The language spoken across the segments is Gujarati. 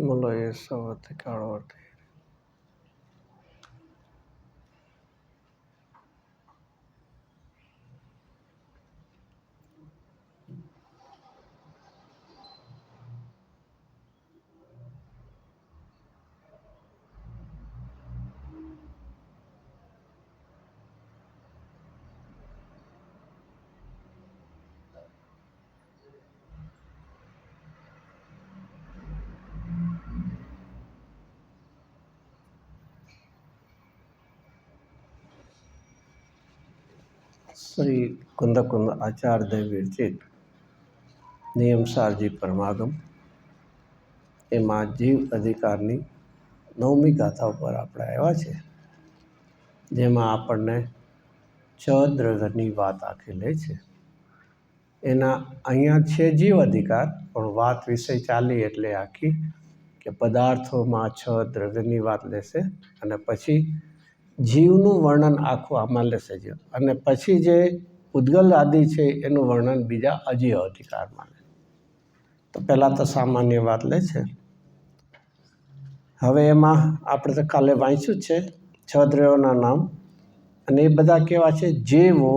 બોલો એ સૌથી કાળો અર્થ શ્રી કુંદ આચાર્ય વિરચિત નિયમસારજી પરમાગમ એમાં જીવ અધિકારની 9મી ગાથા ઉપર આપણે આવ્યા છે, જેમાં આપણને 6 દ્રવ્યની વાત આખી લે છે. એના અહીંયા છે જીવ અધિકાર, પણ વાત વિષય ચાલી એટલે આખી કે પદાર્થોમાં 6 દ્રવ્યની વાત લેશે અને પછી જીવનું વર્ણન આખું આમાં લેશે જ, અને પછી જે ઉદ્ગલ આદિ છે એનું વર્ણન બીજા અજીવ અધિકારમાં લે. તો પહેલાં તો સામાન્ય વાત લે છે. હવે એમાં આપણે તો કાલે વાંચ્યું જ છે 6 દ્રવ્યોના નામ, અને એ બધા કેવા છે? જેવો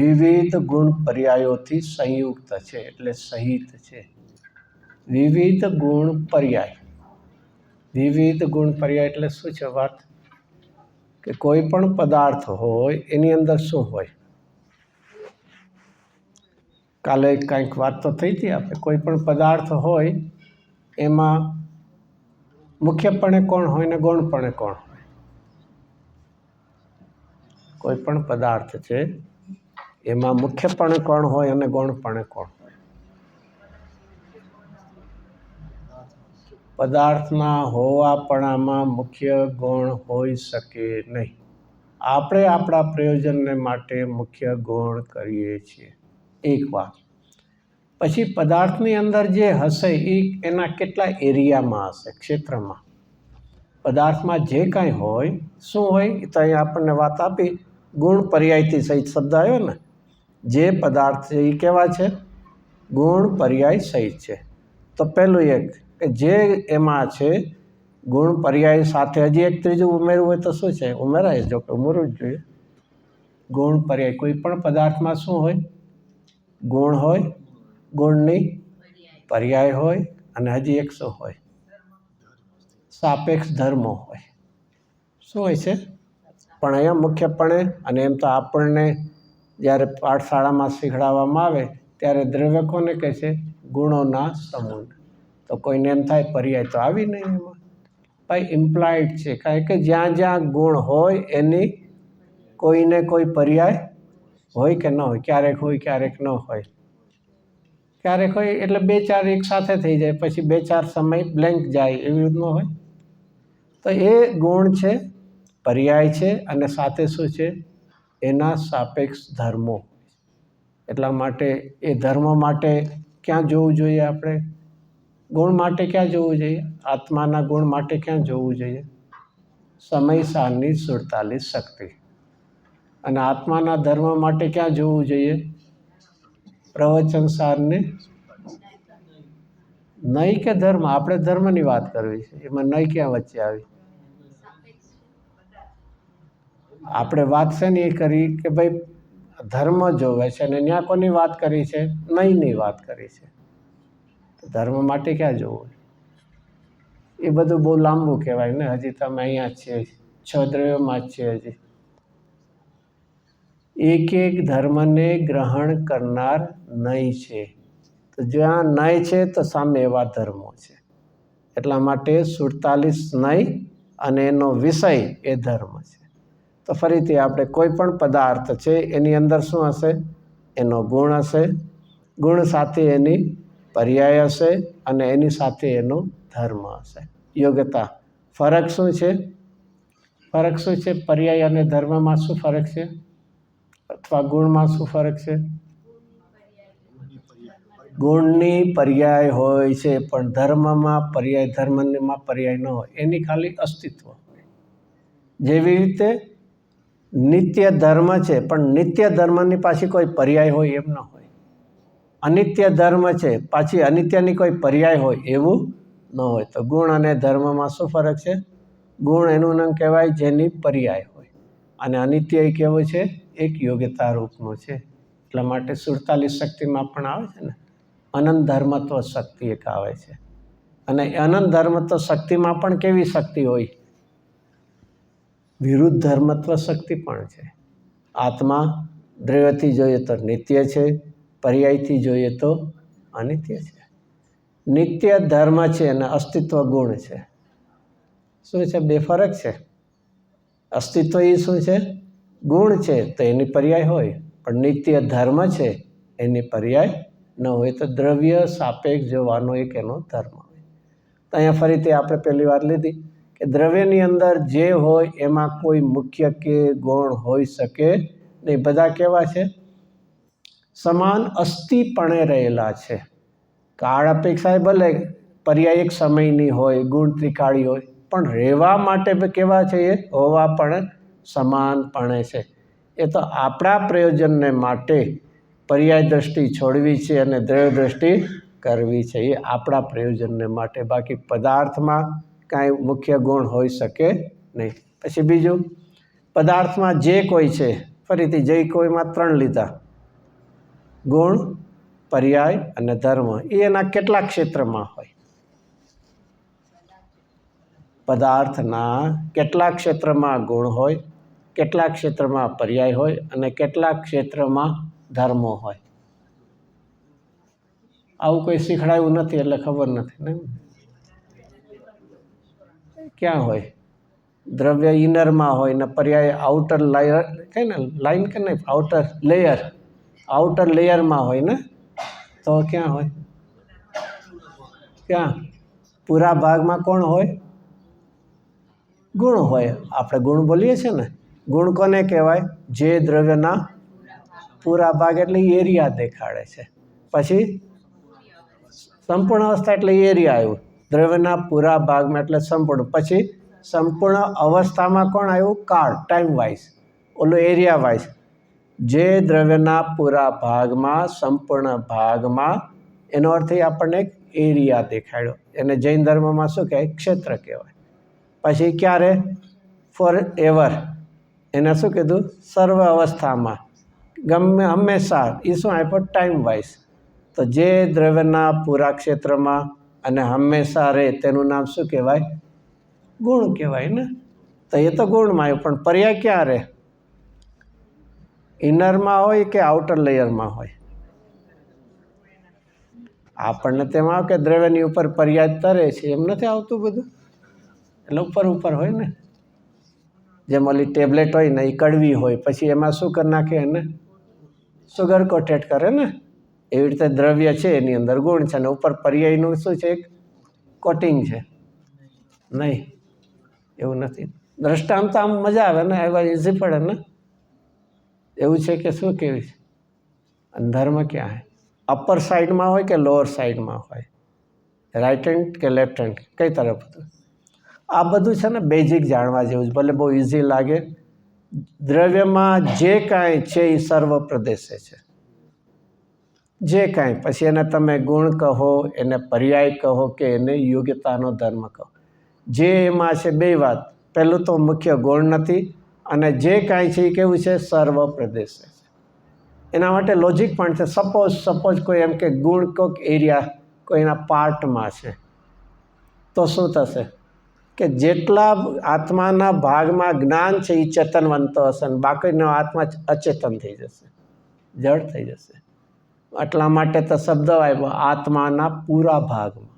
વિવિધ ગુણ પર્યાયોથી સંયુક્ત છે, એટલે સહિત છે. વિવિધ ગુણ પર્યાય. વિવિધ ગુણ પર્યાય એટલે શું છે વાત? કે કોઈ પણ પદાર્થ હોય એની અંદર શું હોય? કાલે કંઈક વાત તો થઈ હતી આપણે. કોઈ પણ પદાર્થ હોય એમાં મુખ્યપણે કોણ હોય ને ગૌણપણે કોણ હોય? કોઈ પણ પદાર્થ છે એમાં મુખ્યપણે કોણ હોય અને ગૌણપણે કોણ હોય? પદાર્થના હોવાપણામાં મુખ્ય ગુણ હોઈ શકે નહીં. આપણે આપણા પ્રયોજનને માટે મુખ્ય ગુણ કરીએ છીએ. એક વાત. પછી પદાર્થની અંદર જે હશે એ એના કેટલા એરિયામાં હશે? ક્ષેત્રમાં. પદાર્થમાં જે કાંઈ હોય શું હોય? તો અહીં આપણને વાત આપી ગુણ પર્યાયથી સહિત શબ્દ આવ્યો ને. જે પદાર્થ છે એ કેવા છે? ગુણ પર્યાય સહિત છે. તો પહેલું એક કે જે એમાં છે ગુણ પર્યાય સાથે હજી એક ત્રીજું ઉમેરવું હોય તો શું છે? ઉમેરાય, જો કે ઉમેરવું જ જોઈએ. ગુણ પર્યાય. કોઈ પણ પદાર્થમાં શું હોય? ગુણ હોય, ગુણની પર્યાય હોય, અને હજી એક શું હોય? સાપેક્ષ ધર્મો હોય. શું હોય છે? પણ અહીંયા મુખ્યપણે, અને એમ તો આપણને જ્યારે પાઠશાળામાં શીખડાવવામાં આવે ત્યારે દ્રવ્ય કોને કહે છે? ગુણોના સમૂહ. તો કોઈને એમ થાય પર્યાય તો આવી નહીં એમાં. ભાઈ ઇમ્પ્લાઇડ છે, કારણ કે જ્યાં જ્યાં ગુણ હોય એની કોઈને કોઈ પર્યાય હોય કે ન હોય? ક્યારેક હોય, ક્યારેક ન હોય. ક્યારેક હોય એટલે 2-4 એક સાથે થઈ જાય, પછી 2-4 સમય બ્લેન્ક જાય, એવી રીત ન હોય. તો એ ગુણ છે, પર્યાય છે, અને સાથે શું છે? એના સાપેક્ષ ધર્મો. એટલા માટે એ ધર્મ માટે ક્યાં જોવું જોઈએ આપણે? ગુણ માટે ક્યાં જોવું જોઈએ? આત્માના ગુણ માટે ક્યાં જોવું જોઈએ? સમય સારની 47 શક્તિ. અને આત્માના ધર્મ માટે ક્યાં જોવું જોઈએ? પ્રવચન સારને નહીં કે ધર્મ. આપણે ધર્મની વાત કરવી છે, એમાં નહીં ક્યાં વચ્ચે આવી? આપણે વાત છે ને એ કરી કે ભાઈ ધર્મ જોવે છે, અને ત્યાં કોની વાત કરી છે? નહીંની વાત કરી છે. ધર્મ માટે ક્યાં જોવું? એ બધું બહુ લાંબુ કહેવાય ને. હજી તમે અહીંયા જ છે, 6 દ્રવ્યોમાં જ છે હજી. એક એક ધર્મને ગ્રહણ કરનાર નહીં છે. તો જ્યાં નહીં છે તો સામે એવા ધર્મો છે. એટલા માટે 47 નહીં અને એનો વિષય એ ધર્મ છે. તો ફરીથી આપણે કોઈ પણ પદાર્થ છે એની અંદર શું હશે? એનો ગુણ હશે, ગુણ સાથે એની પર્યાય હશે, અને એની સાથે એનો ધર્મ હશે. યોગ્યતા. ફરક શું છે? ફરક શું છે? પર્યાય અને ધર્મમાં શું ફરક છે? અથવા ગુણમાં શું ફરક છે? ગુણની પર્યાય હોય છે, પણ ધર્મમાં પર્યાય, ધર્મમાં પર્યાય ન હોય. એની ખાલી અસ્તિત્વ. જેવી રીતે નિત્ય ધર્મ છે, પણ નિત્ય ધર્મની પાછી કોઈ પર્યાય હોય એમ ન હોય. અનિત્ય ધર્મ છે, પાછી અનિત્યની કોઈ પર્યાય હોય એવું ન હોય. તો ગુણ અને ધર્મમાં શું ફરક છે? ગુણ એનું નામ કહેવાય જેની પર્યાય હોય, અને અનિત્ય કેવું છે? એક યોગ્યતા રૂપનું છે. એટલા માટે 47 શક્તિમાં પણ આવે છે ને, અનંત ધર્મત્વ શક્તિ એક આવે છે. અને અનંત ધર્મત્વ શક્તિમાં પણ કેવી શક્તિ હોય? વિરુદ્ધ ધર્મત્વ શક્તિ પણ છે. આત્મા દ્રવ્યથી જોઈએ તો નિત્ય છે, પર્યાયથી જોઈએ તો અનિત્ય છે. નિત્ય ધર્મ છે અને અસ્તિત્વ ગુણ છે. શું છે? બે ફરક છે. અસ્તિત્વ એ શું છે? ગુણ છે, તો એની પર્યાય હોય. પણ નિત્ય ધર્મ છે, એની પર્યાય ન હોય. તો દ્રવ્ય સાપેક્ષ જોવાનો એક એનો ધર્મ હોય. તો અહીંયા ફરીથી આપણે પહેલી વાર લીધી કે દ્રવ્યની અંદર જે હોય એમાં કોઈ મુખ્ય કે ગુણ હોઈ શકે નહીં. બધા કેવા છે? સમાન અસ્થિપણે રહેલા છે. કાળ અપેક્ષાએ ભલે પર્યાય એક સમયની હોય, ગુણ ત્રિકાળી હોય, પણ રહેવા માટે કેવા છે? એ હોવા પણ સમાનપણે છે. એ તો આપણા પ્રયોજનને માટે પર્યાય દ્રષ્ટિ છોડવી છે અને દ્રવ્ય દ્રષ્ટિ કરવી છે. એ આપણા પ્રયોજનને માટે. બાકી પદાર્થમાં કાંઈ મુખ્ય ગુણ હોઈ શકે નહીં. પછી બીજું, પદાર્થમાં જે કોઈ છે, ફરીથી જે કોઈમાં 3 લીધા: ગુણ, પર્યાય અને ધર્મ. એ એના કેટલા ક્ષેત્રમાં હોય? પદાર્થના કેટલા ક્ષેત્રમાં ગુણ હોય, કેટલા ક્ષેત્રમાં પર્યાય હોય અને કેટલા ક્ષેત્રમાં ધર્મો હોય? આવું કોઈ શીખડાયું નથી એટલે ખબર નથી ને. ક્યાં હોય? દ્રવ્ય ઇનરમાં હોય ને પર્યાય આઉટર લેયર, કહે ને લાઈન કે નહીં, આઉટર લેયર, આઉટર લેયરમાં હોય ને. તો ક્યાં હોય? ક્યાં? પૂરા ભાગમાં કોણ હોય? ગુણ હોય. આપણે ગુણ બોલીએ છીએ ને. ગુણ કોને કહેવાય? જે દ્રવ્યના પૂરા ભાગ એટલે એરિયા દેખાડે છે. પછી સંપૂર્ણ અવસ્થા એટલે એરિયા આવ્યું. દ્રવ્યના પૂરા ભાગમાં એટલે સંપૂર્ણ. પછી સંપૂર્ણ અવસ્થામાં કોણ આવ્યું? કાળ, ટાઈમ વાઇઝ. ઓલું એરિયા વાઇઝ. જે દ્રવ્યના પૂરા ભાગમાં, સંપૂર્ણ ભાગમાં, એનો અર્થ એ આપણને એક એરિયા દેખાડ્યો. એને જૈન ધર્મમાં શું કહેવાય? ક્ષેત્ર કહેવાય. પછી ક્યારે? Forever. એને શું કીધું? સર્વ અવસ્થામાં, ગમે હંમેશા. એ શું આપ્યો? Time wise. તો જે દ્રવ્યના પૂરા ક્ષેત્રમાં અને હંમેશા રહે તેનું નામ શું કહેવાય? ગુણ કહેવાય ને. તો એ તો ગુણમાં આવ્યું. પણ પર્યાય ક્યાં રહે? ઇનરમાં હોય કે આઉટર લેયરમાં હોય? આપણને તેમાં આવે કે દ્રવ્યની ઉપર પર્યાય તરે છે, એમ નથી આવતું બધું. એટલે ઉપર ઉપર હોય ને. જેમ ઓલી ટેબ્લેટ હોય ને, એ કડવી હોય, પછી એમાં શું કરી નાખે? એને સુગર કોટેડ કરે ને. એવી રીતે દ્રવ્ય છે, એની અંદર ગુણ છે, અને ઉપર પર્યાયનું શું છે? એક કોટિંગ છે. નહીં, એવું નથી. દ્રષ્ટાંત આમ મજા આવે ને, એવા ઇઝી પડે ને. એવું છે કે શું કેવી છે? અને ધર્મ ક્યાં હોય? અપર સાઈડમાં હોય કે લોઅર સાઈડમાં હોય? રાઈટ હેન્ડ કે લેફ્ટ હેન્ડ? કઈ તરફ હતું? આ બધું છે ને બેઝિક જાણવા જેવું છે. ભલે બહુ ઇઝી લાગે. દ્રવ્યમાં જે કાંઈ છે એ સર્વ પ્રદેશે છે. જે કાંઈ, પછી એને તમે ગુણ કહો, એને પર્યાય કહો કે એને યોગ્યતાનો ધર્મ કહો. જે એમાં છે બે વાત. પહેલું તો મુખ્ય ગુણ નથી, અને જે કાંઈ છે એ કેવું છે? સર્વ પ્રદેશે છે. એના માટે લોજિક પણ છે. સપોઝ કોઈ એમ કે ગુણ કોઈક એરિયા, કોઈના પાર્ટમાં છે, તો શું થશે? કે જેટલા આત્માના ભાગમાં જ્ઞાન છે એ ચેતનવંતો હશે, અને બાકીનો આત્મા અચેતન થઈ જશે, જડ થઈ જશે. એટલા માટે તો શબ્દ આવ્યો આત્માના પૂરા ભાગમાં.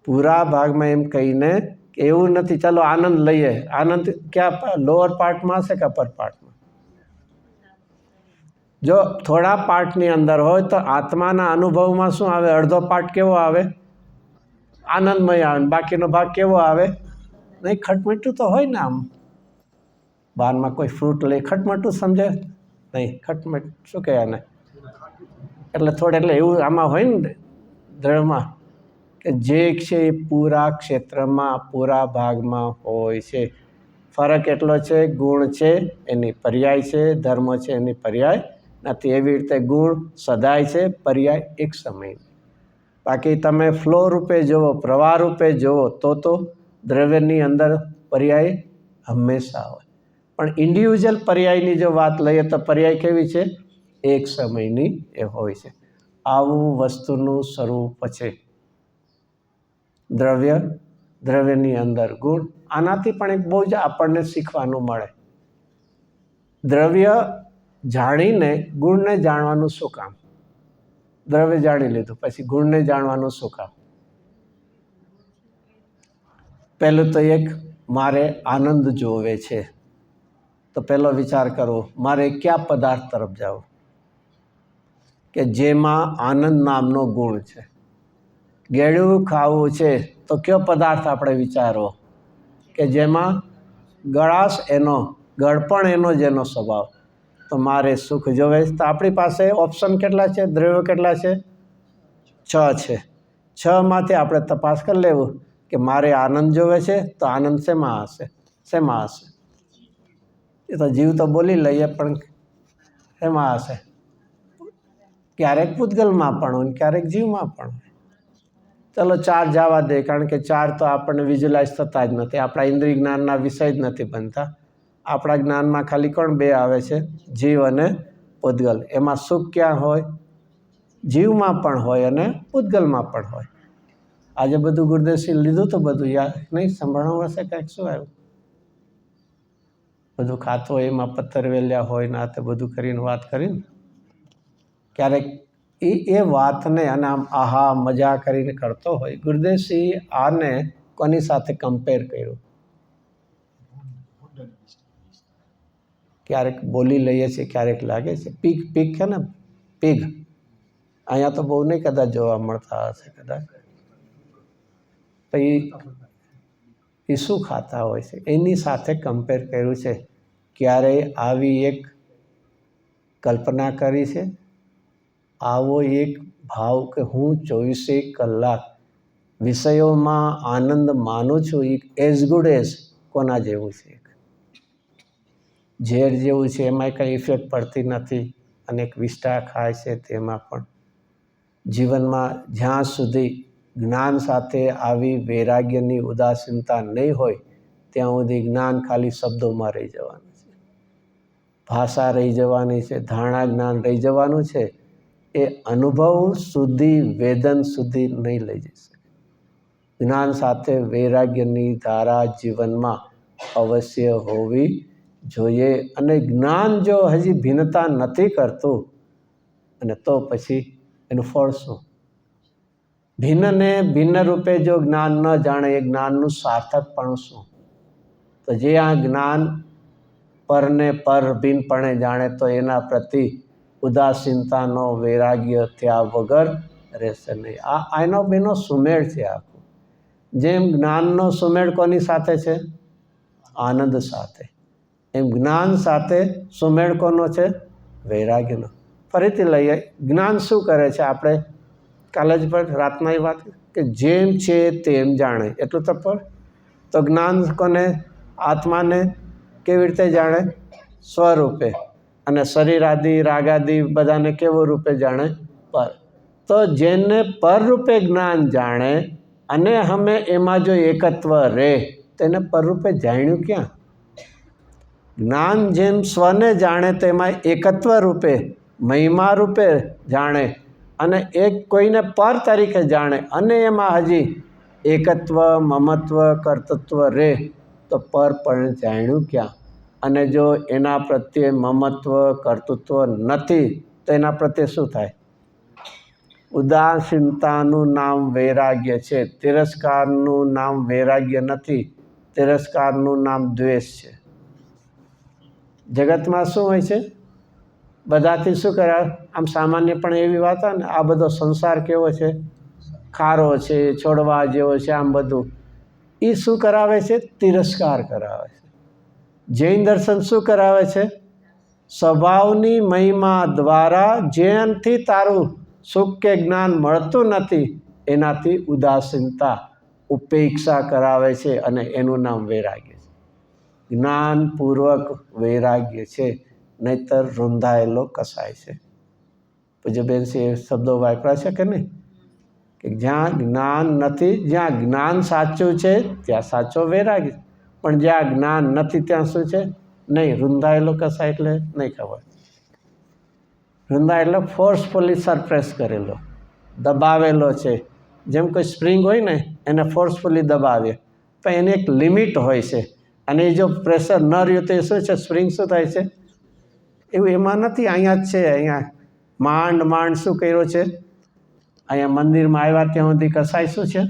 પૂરા ભાગમાં એમ કહીને કે એવું નથી ચાલો આનંદ લઈએ. આનંદ ક્યાં? લોઅર પાર્ટમાં હશે કે અપર પાર્ટમાં? જો થોડા પાર્ટની અંદર હોય તો આત્માના અનુભવમાં શું આવે? અડધો પાર્ટ કેવો આવે? આનંદમય આવે. બાકીનો ભાગ કેવો આવે? નહીં, ખટમીઠું તો હોય ને. આમ બહારમાં કોઈ ફ્રૂટ લઈ ખટમીઠું સમજે નહીં? ખટમીઠું શું કહે આને? એટલે એટલે એવું આમાં હોય ને દ્રવ્યમાં કે જે છે એ પૂરા ક્ષેત્રમાં, પૂરા ભાગમાં હોય છે. ફરક એટલો છે, ગુણ છે એની પર્યાય છે, ધર્મ છે એની પર્યાય નથી. એવી રીતે ગુણ સદાય છે, પર્યાય એક સમય. બાકી તમે ફ્લો રૂપે જુઓ, પ્રવાહ રૂપે જુઓ તો દ્રવ્યની અંદર પર્યાય હંમેશા હોય. પણ ઇન્ડિવિજ્યુઅલ પર્યાયની જો વાત લઈએ તો પર્યાય કેવી છે? એક સમયની એ હોય છે. આવું વસ્તુનું સ્વરૂપ છે. દ્રવ્યની અંદર ગુણ. આનાથી પણ એક બહુ જ આપણને શીખવાનું મળે. દ્રવ્ય જાણીને ગુણને જાણવાનું શું કામ? દ્રવ્ય જાણી લીધું પછી ગુણને જાણવાનું શું કામ? પહેલું તો એક મારે આનંદ જોવે છે, તો પહેલો વિચાર કરવો મારે કયા પદાર્થ તરફ જવું કે જેમાં આનંદ નામનો ગુણ છે. ગળ્યું ખાવું છે તો કયો પદાર્થ આપણે વિચારવો કે જેમાં ગળાશ એનો, ગળપણ એનો જેનો સ્વભાવ. તો મારે સુખ જોવે તો આપણી પાસે ઓપ્શન કેટલા છે? દ્રવ્યો કેટલા છે? 6 છે. 6માંથી આપણે તપાસ કરી લેવું કે મારે આનંદ જોવે છે તો આનંદ શેમાં હશે? શેમાં હશે? એ તો જીવ તો બોલી લઈએ પણ શેમાં હશે? ક્યારેક પૂતગલમાં પણ હોય, ક્યારેક જીવમાં પણ હોય. ચલો 4 જવા દે, કારણ કે 4 તો આપણને વિઝ્યુલાઇઝ થતા જ નથી, આપણા ઇન્દ્રિય જ્ઞાનના વિષય જ નથી બનતા. આપણા જ્ઞાનમાં ખાલી કોણ 2 આવે છે? જીવ અને પૂતગલ. એમાં સુખ ક્યાં હોય? જીવમાં પણ હોય અને પૂતગલમાં પણ હોય. આજે બધું ગુરુદેવસિંહ લીધું તો બધું યાદ નહીં, સંભળાવું હશે કંઈક શું આવ્યું? બધું ખાતું હોય એમાં પથ્થર વેલ્યા હોય ને આ તે બધું કરીને વાત કરીને ક્યારેક એ વાતને અને આમ આહા મજા કરીને કરતો હોય. ગુરુદેવસિંહ આને કોની સાથે કમ્પેર કર્યું? ક્યારેક બોલી લઈએ છીએ, ક્યારેક લાગે છે પીગ છે ને, પીગ. અહીંયા તો બહુ નહીં કદાચ જોવા મળતા હશે કદાચ. એ શું ખાતા હોય છે એની સાથે કમ્પેર કર્યું છે. ક્યારેય આવી એક કલ્પના કરી છે? આવો એક ભાવ કે હું 24 કલાક વિષયોમાં આનંદ માનું છું, એઝ ગુડ એઝ કોના જેવું છે? ઝેર જેવું છે, એમાં કંઈ ઇફેક્ટ પડતી નથી. અને એક વિષ્ટા ખાય છે તેમાં પણ જીવનમાં જ્યાં સુધી જ્ઞાન સાથે આવી વૈરાગ્યની ઉદાસીનતા નહીં હોય ત્યાં સુધી જ્ઞાન ખાલી શબ્દોમાં રહી જવાનું છે, ભાષા રહી જવાની છે, ધારણા જ્ઞાન રહી જવાનું છે. એ અનુભવ સુધી, વેદન સુધી નહીં લઈ જઈ શકે. જ્ઞાન સાથે વૈરાગ્યની ધારા જીવનમાં અવશ્ય હોવી જોઈએ. અને જ્ઞાન જો હજી ભિન્નતા નથી કરતું અને તો પછી એનું ફળ શું? ભિન્નને ભિન્ન રૂપે જો જ્ઞાન ન જાણે એ જ્ઞાનનું સાર્થકપણું શું? તો જે આ જ્ઞાન પરને પર ભિન્નપણે જાણે તો એના પ્રતિ ઉદાસીનતાનો વૈરાગ્ય થયા વગર રહેશે નહીં. આનો બેનો સુમેળ છે આખું. જેમ જ્ઞાનનો સુમેળ કોની સાથે છે? આનંદ સાથે. એમ જ્ઞાન સાથે સુમેળ કોનો છે? વૈરાગ્યનો. ફરીથી લઈએ, જ્ઞાન શું કરે છે? આપણે કાલે જ પણ રાતના એ વાત કે જેમ છે તેમ જાણે, એટલું તો પર. તો જ્ઞાન કોને? આત્માને કેવી રીતે જાણે? સ્વરૂપે. અને શરીર આદિ રાગાદિ બધાને કેવું રૂપે જાણે? પર. તો જેને પર રૂપે જ્ઞાન જાણે અને અમે એમાં જો એકત્વ રહે તેને પર રૂપે જાણ્યું ક્યાં? જ્ઞાન જેમ સ્વને જાણે તો એમાં એકત્વ રૂપે, મહિમા રૂપે જાણે અને એક કોઈને પર તરીકે જાણે અને એમાં હજી એકત્વ, મમત્વ, કર્તૃત્વ રહે તો પર પણ જાણ્યું ક્યાં? અને જો એના પ્રત્યે મમત્વ, કર્તૃત્વ નથી તો એના પ્રત્યે શું થાય? ઉદાસીનતાનું નામ વૈરાગ્ય છે. તિરસ્કારનું નામ વૈરાગ્ય નથી, તિરસ્કારનું નામ દ્વેષ છે. જગતમાં શું હોય છે? બધાથી શું કરાવે? આમ સામાન્ય પણ એવી વાત હોય ને, આ બધો સંસાર કેવો છે? ખારો છે, છોડવા જેવો છે, આમ બધું. એ શું કરાવે છે? તિરસ્કાર કરાવે છે. જૈન દર્શન શું કરાવે છે? સ્વભાવની મહિમા દ્વારા જેનાથી તારું સુખ કે જ્ઞાન મળતું નથી એનાથી ઉદાસીનતા, ઉપેક્ષા કરાવે છે અને એનું નામ વૈરાગ્ય છે. જ્ઞાનપૂર્વક વૈરાગ્ય છે, નહીતર રૂંધાયેલો કસાય છે. પૂજ્ય બેનસિંહ શબ્દો વાપર્યા છે કે નહીં? કે જ્યાં જ્ઞાન નથી, જ્યાં જ્ઞાન સાચું છે ત્યાં સાચો વૈરાગ્ય, પણ જ્યાં જ્ઞાન નથી ત્યાં શું છે? નહીં. રૂંધાયેલો કસાય એટલે નહીં ખબર. રૂંધા એટલે ફોર્સફુલી સરપ્રેસ કરેલો, દબાવેલો છે. જેમ કોઈ સ્પ્રિંગ હોય ને એને ફોર્સફુલી દબાવીએ પણ એની એક લિમિટ હોય છે, અને એ જો પ્રેશર ન રહ્યું તો એ શું છે? સ્પ્રિંગ શું થાય છે? એવું એમાં નથી. અહીંયા જ છે. અહીંયા માંડ માંડ શું કર્યો છે? અહીંયા મંદિરમાં આવ્યા ત્યાં સુધી કસાય શું છે?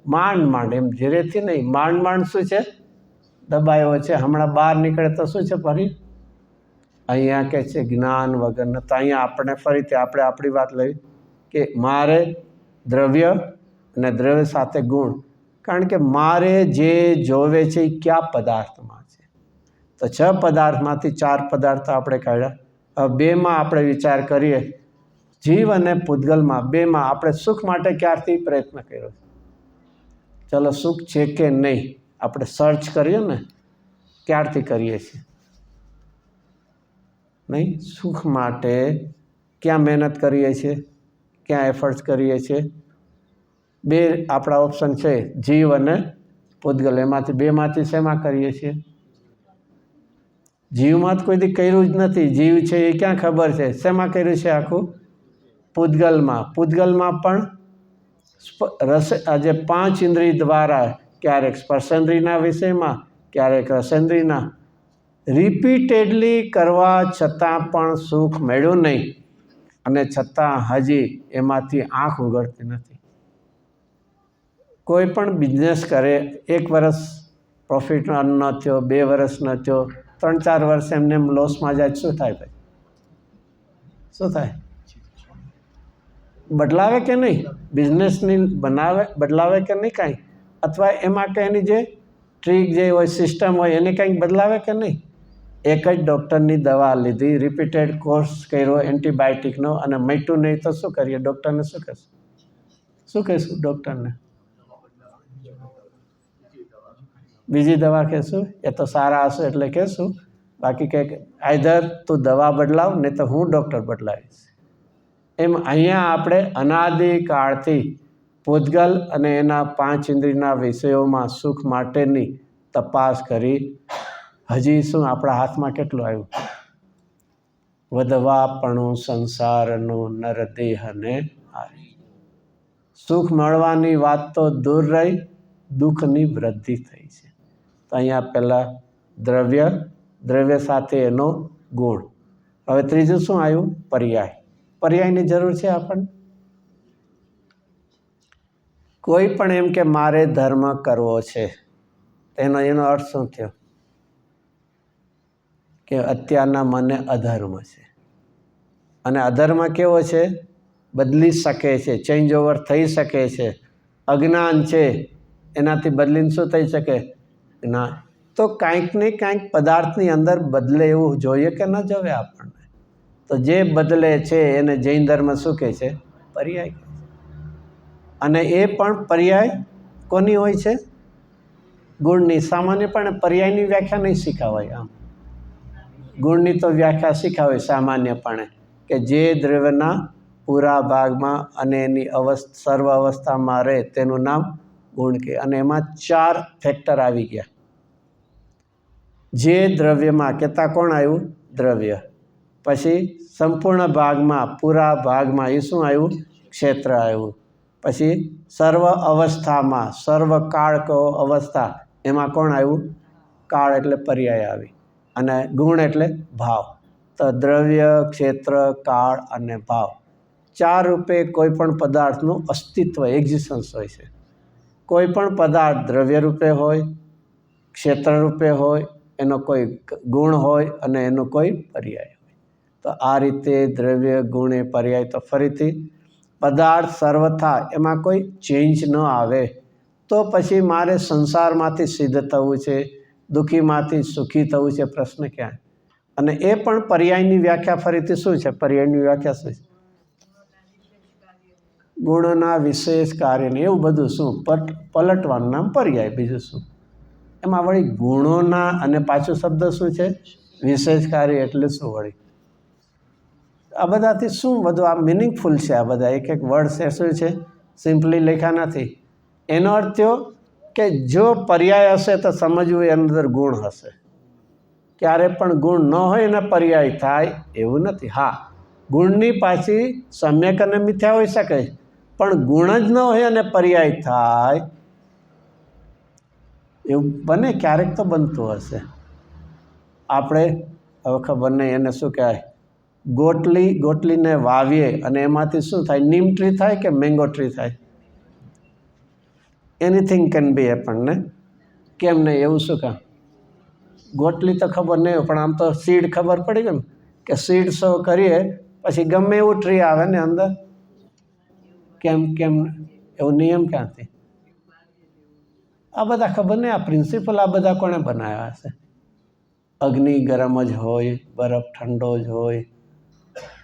માંડ માંડ, એમ ધીરેથી નહીં, માંડ માંડ શું છે? દબાયો છે. હમણાં બહાર નીકળે તો શું છે? ફરી અહીંયા કે છે જ્ઞાન વગર. તો અહીંયા આપણે ફરીથી આપણે આપણી વાત લઈ કે મારે દ્રવ્ય અને દ્રવ્ય સાથે ગુણ, કારણ કે મારે જે જોવે છે એ કયા પદાર્થમાં છે? તો 6 પદાર્થમાંથી 4 પદાર્થ આપણે કાઢ્યા. હવે 2માં આપણે વિચાર કરીએ, જીવ અને પૂતગલમાં 2માં આપણે સુખ માટે ક્યારથી પ્રયત્ન કર્યો? ચલો, સુખ છે કે નહીં આપણે સર્ચ કરીએ ને, ક્યારથી કરીએ છીએ? નહીં. સુખ માટે ક્યાં મહેનત કરીએ છીએ, ક્યાં એફર્ટ્સ કરીએ છીએ? 2 આપણા ઓપ્શન છે, જીવ અને પૂતગલ. એમાંથી 2માંથી શેમાં કરીએ છીએ? જીવમાં તો કોઈ દી કર્યું જ નથી. જીવ છે એ ક્યાં ખબર છે? શેમાં કર્યું છે આખું? પૂતગલમાં. પૂતગલમાં પણ આજે 5 ઇન્દ્રિય દ્વારા, ક્યારેક સ્પર્શેન્દ્રિયના વિષયમાં, ક્યારેક રસેન્દ્રિયના, રિપીટેડલી કરવા છતાં પણ સુખ મળ્યું નહીં, અને છતાં હજી એમાંથી આંખ ઉઘડતી નથી. કોઈ પણ બિઝનેસ કરે, 1 વર્ષ પ્રોફિટ ન થયો, 2 વર્ષ ન થયો, 3-4 વર્ષ એમને એમ લોસમાં જાય, શું થાય ભાઈ? શું થાય? બદલાવે કે નહીં? બિઝનેસની બદલાવે કે નહીં કાંઈ? અથવા એમાં કે એની જે ટ્રીક જે હોય, સિસ્ટમ હોય, એને કંઈક બદલાવે કે નહીં? એક જ ડૉક્ટરની દવા લીધી, રિપીટેડ કોર્સ કર્યો એન્ટીબાયોટિકનો, અને મટ્યું નહીં તો શું કરીએ? ડૉક્ટરને શું કહેશું? શું કહીશું ડૉક્ટરને? બીજી દવા કહેશું? એ તો સારા હશે એટલે કહેશું. બાકી કંઈક આઈધર તું દવા બદલાવ, નહીં તો હું ડૉક્ટર બદલાવીશ. એમ અહીંયા આપણે અનાદિકાળથી પૂતગલ અને એના 5 ઇન્દ્રિયના વિષયોમાં સુખ માટેની તપાસ કરી. હજી શું આપણા હાથમાં કેટલું આવ્યું? વધવાપણું સંસારનું નરદેહને હારી. સુખ મળવાની વાત તો દૂર રહી, દુઃખની વૃદ્ધિ થઈ છે. તો અહીંયા પહેલાં દ્રવ્ય, દ્રવ્ય સાથે એનો ગુણ. હવે ત્રીજું શું આવ્યું? પર્યાય. પર્યાયની જરૂર છે આપણને. કોઈ પણ એમ કે મારે ધર્મ કરવો છે, એનો અર્થ શું થયો? કે અત્યારના મને અધર્મ છે, અને અધર્મ કેવો છે? બદલી શકે છે, ચેન્જ ઓવર થઈ શકે છે. અજ્ઞાન છે, એનાથી બદલીને શું થઈ શકે? જ્ઞાન. તો કાંઈક ને કાંઈક પદાર્થની અંદર બદલે એવું જોઈએ કે ન જોવે આપણને? તો જે બદલે છે એને જૈન ધર્મ શું કહે છે? પર્યાય કહે છે. અને એ પણ પર્યાય કોની હોય છે? ગુણની. સામાન્યપણે પર્યાયની વ્યાખ્યા નહીં શીખાવાય. આમ ગુણની તો વ્યાખ્યા શીખાવાય સામાન્યપણે, કે જે દ્રવ્યના પૂરા ભાગમાં અને એની સર્વ અવસ્થામાં રહે તેનું નામ ગુણ કહે. અને એમાં 4 ફેક્ટર આવી ગયા. જે દ્રવ્યમાં, કહેતા કોણ આવ્યું? દ્રવ્ય. પછી સંપૂર્ણ ભાગમાં, પૂરા ભાગમાં એ શું આવ્યું? ક્ષેત્ર આવ્યું. પછી સર્વ અવસ્થામાં, સર્વ કાળ કહો અવસ્થા, એમાં કોણ આવ્યું? કાળ એટલે પર્યાય આવી. અને ગુણ એટલે ભાવ. તો દ્રવ્ય, ક્ષેત્ર, કાળ અને ભાવ, 4 રૂપે કોઈ પણ પદાર્થનું અસ્તિત્વ, એક્ઝિસ્ટન્સ હોય છે. કોઈ પણ પદાર્થ દ્રવ્ય રૂપે હોય, ક્ષેત્ર રૂપે હોય, એનો કોઈ ગુણ હોય, અને એનો કોઈ પર્યાય હોય. તો આ રીતે દ્રવ્ય, ગુણ એ પર્યાય. તો ફરીથી પદાર્થ સર્વથા એમાં કોઈ ચેન્જ ન આવે તો પછી મારે સંસારમાંથી સિદ્ધ થવું છે, દુઃખીમાંથી સુખી થવું છે, પ્રશ્ન ક્યાં? અને એ પણ પર્યાયની વ્યાખ્યા ફરીથી શું છે? પર્યાયની વ્યાખ્યા શું છે? ગુણોના વિશેષ કાર્યને એવું બધું શું પલટવાનું નામ પર્યાય, બીજું શું? એમાં વળી ગુણોના અને પાછું શબ્દ શું છે? વિશેષ કાર્ય. એટલે શું વળી? આ બધાથી શું બધું આ મિનિંગફુલ છે? આ બધા એક એક વર્ડ છે શું છે? સિમ્પલી લખ્યા નથી. એનો અર્થ થયો કે જો પર્યાય હશે તો સમજવું એની અંદર ગુણ હશે. ક્યારે પણ ગુણ ન હોય ને પર્યાય થાય એવું નથી. હા, ગુણની પાછી સમ્યક અને મિથ્યા હોઈ શકે, પણ ગુણ જ ન હોય અને પર્યાય થાય એવું બને? ક્યારેક તો બનતું હશે. આપણે હવે ખબર નહીં એને શું કહેવાય, ગોટલીને વાવીએ અને એમાંથી શું થાય? નીમ ટ્રી થાય કે મેંગો ટ્રી થાય? એનીથિંગ કેન બી હેપન ને. કેમ નહીં? એવું શું કામ? ગોટલી તો ખબર નહીં હોય, પણ આમ તો સીડ ખબર પડી ગઈ ને કે સીડ સો કરીએ પછી ગમે એવું ટ્રી આવે ને અંદર. કેમ એવું નિયમ ક્યાંથી? આ બધા ખબર નહીં, આ પ્રિન્સિપલ આ બધા કોણે બનાવ્યા હશે? અગ્નિ ગરમ જ હોય, બરફ ઠંડો જ હોય,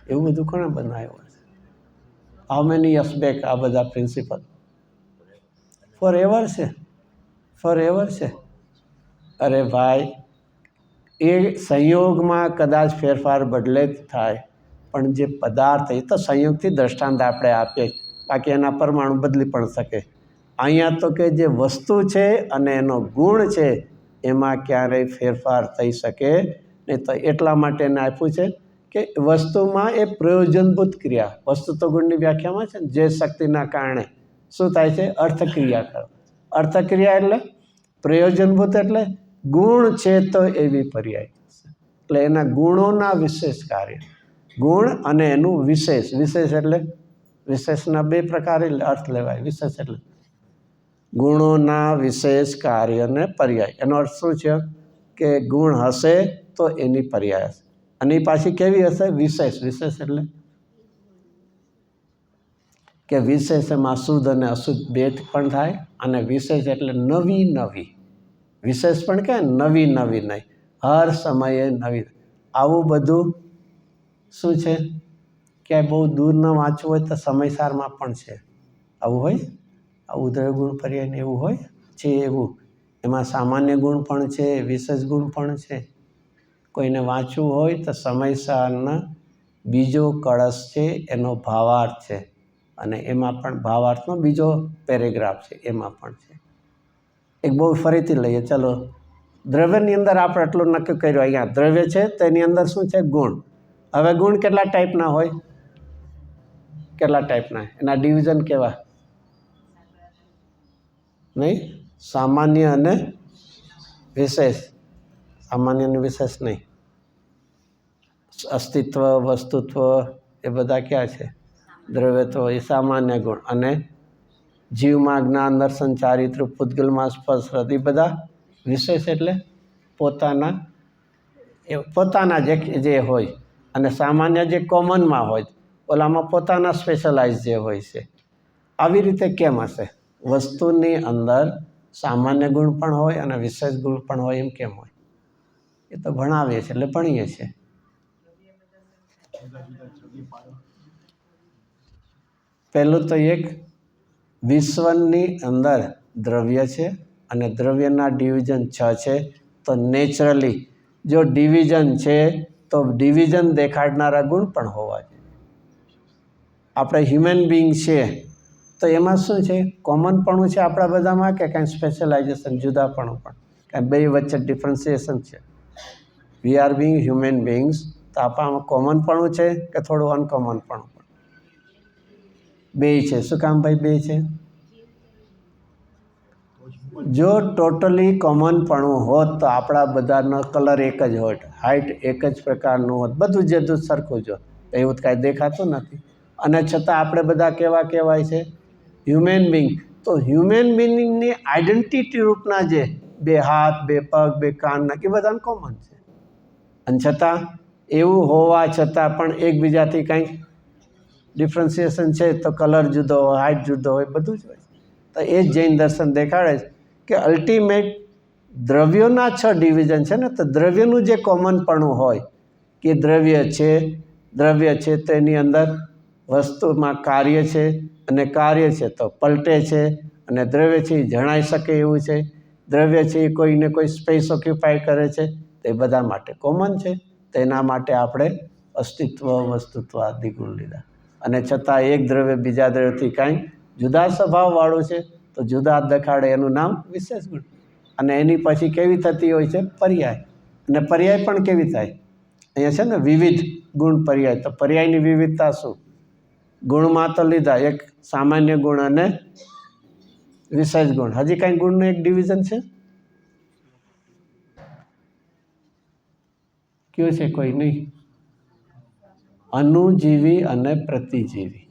એવું બધું કોણે બનાવ્યું હશે? હાઉ મેની યર્સ બેક આ બધા પ્રિન્સિપલ? ફોર એવર છે, ફોર એવર છે. અરે ભાઈ, એ સંયોગમાં કદાચ ફેરફાર બદલે જ થાય, પણ જે પદાર્થ એ તો સંયોગથી દ્રષ્ટાંત આપણે આપીએ, બાકી એના પરમાણુ બદલી પણ શકે. અહીંયા તો કે જે વસ્તુ છે અને એનો ગુણ છે એમાં ક્યારેય ફેરફાર થઈ શકે નહીં. તો એટલા માટે એને આપ્યું છે કે વસ્તુમાં એ પ્રયોજનભૂત ક્રિયા, વસ્તુ તો ગુણની વ્યાખ્યામાં છે ને, જે શક્તિના કારણે શું થાય છે? અર્થક્રિયા કરો. અર્થક્રિયા એટલે પ્રયોજનભૂત, એટલે ગુણ છે તો એવી પર્યાય થશે. એટલે એના ગુણોના વિશેષ કાર્ય, ગુણ અને એનું વિશેષ. વિશેષ એટલે વિશેષના બે પ્રકારે અર્થ લેવાય. વિશેષ એટલે ગુણોના વિશેષ કાર્યને પર્યાય. એનો અર્થ શું છે? કે ગુણ હશે તો એની પર્યાય હશે, અને એ પાછી કેવી હશે? વિશેષ. વિશેષ એટલે કે વિશેષ એમાં શુદ્ધ અને અશુદ્ધ બે પણ થાય, અને વિશેષ એટલે નવી નવી. વિશેષ પણ કે નવી નવી નહીં, હર સમયે નવી. આવું બધું શું છે? ક્યાંય બહુ દૂર ન વાંચવું હોય તો સમયસારમાં પણ છે. આવું હોય, આવું દ્રવ્ય ગુણ પર્યાયને એવું હોય છે. એવું એમાં સામાન્ય ગુણ પણ છે, વિશેષ ગુણ પણ છે. કોઈને વાંચવું હોય તો સમયસારના બીજો કળશ છે, એનો ભાવાર્થ છે, અને એમાં પણ ભાવાર્થનો બીજો પેરેગ્રાફ છે, એમાં પણ છે. એક બહુ ફરીથી લઈએ, ચલો. દ્રવ્યની અંદર આપણે એટલું નક્કી કર્યું, અહીંયા દ્રવ્ય છે તો એની અંદર શું છે? ગુણ. હવે ગુણ કેટલા ટાઈપના હોય? કેટલા ટાઈપના? એના ડિવિઝન કેવા? નહીં, સામાન્ય અને વિશેષ. સામાન્ય અને વિશેષ નહીં. અસ્તિત્વ, વસ્તુત્વ એ બધા ક્યાં છે? દ્રવ્યત્વ એ સામાન્ય ગુણ. અને જીવમાં જ્ઞાન, દર્શન, ચારિત્ર, પૂતગલમાં સ્પર્શ, એ બધા વિશેષ. એટલે પોતાના જે હોય, અને સામાન્ય જે કોમનમાં હોય, ઓલામાં પોતાના સ્પેશિયલાઇઝ જે હોય છે. આવી રીતે કેમ હશે? વસ્તુની અંદર સામાન્ય ગુણ પણ હોય અને વિશેષ ગુણ પણ હોય, એમ કેમ હોય? એ તો ભણાવીએ છીએ એટલે ભણીએ છીએ. પહેલું તો એક વિશ્વની અંદર દ્રવ્ય છે અને દ્રવ્યના ડિવિઝન 6 છે. તો નેચરલી જો ડિવિઝન છે તો ડિવિઝન દેખાડનારા ગુણ પણ હોવા જોઈએ. આપણે હ્યુમન બિંગ છે તો એમાં શું છે? કોમનપણું છે આપણા બધામાં, કે કાંઈ સ્પેશિયલાઇઝેશન, જુદાપણું પણ, કાંઈ બે વચ્ચે ડિફરન્સિએશન છે? We are Bing human beings, તો આપણામાં કોમનપણું છે કે થોડું અનકોમનપણું? બે છે. શું કામ ભાઈ બે છે? જો ટોટલી કોમનપણું હોત તો આપણા બધાનો કલર એક જ હોત, હાઇટ એક જ પ્રકારનું હોત, બધું જ સરખું જ હોત. એવું તો કાંઈ દેખાતું નથી. અને છતાં આપણે બધા કેવા કહેવાય છે? Human being. તો હ્યુમન બિંગની આઈડેન્ટિટી રૂપના જે બે હાથ, બે પગ, બે કાન, એ બધાને કોમન છે. અને છતાં એવું હોવા છતાં પણ એકબીજાથી કંઈક ડિફરન્સિએશન છે, તો કલર જુદો હોય, હાઇટ જુદો હોય, બધું જ હોય. તો એ જ જૈન દર્શન દેખાડે છે કે અલ્ટિમેટ દ્રવ્યોના 6 ડિવિઝન છે ને, તો દ્રવ્યનું જે કોમનપણું હોય કે દ્રવ્ય છે તો એની અંદર વસ્તુમાં કાર્ય છે, અને કાર્ય છે તો પલટે છે, અને દ્રવ્ય છે એ જણાઈ શકે એવું છે, દ્રવ્ય છે એ કોઈને કોઈ સ્પેસ ઓક્યુપાય કરે છે, તો એ બધા માટે કોમન છે. તો એના માટે આપણે અસ્તિત્વ, વસ્તુત્વ આદિ ગુણ લીધા. અને છતાં એક દ્રવ્ય બીજા દ્રવ્યથી કાંઈ જુદા સ્વભાવવાળું છે તો જુદા દેખાડે એનું નામ વિશેષ ગુણ. અને એની પછી કેવી થતી હોય છે? પર્યાય. અને પર્યાય પણ કેવી થાય? અહીંયા છે ને વિવિધ ગુણ પર્યાય. તો પર્યાયની વિવિધતા શું? ગુણમાં તો લીધા એક સામાન્ય ગુણ અને વિશેષ ગુણ. હજી કાંઈ ગુણનું એક ડિવિઝન છે? કયું છે? કોઈ નહીં. અનુજીવી અને પ્રતિજીવી.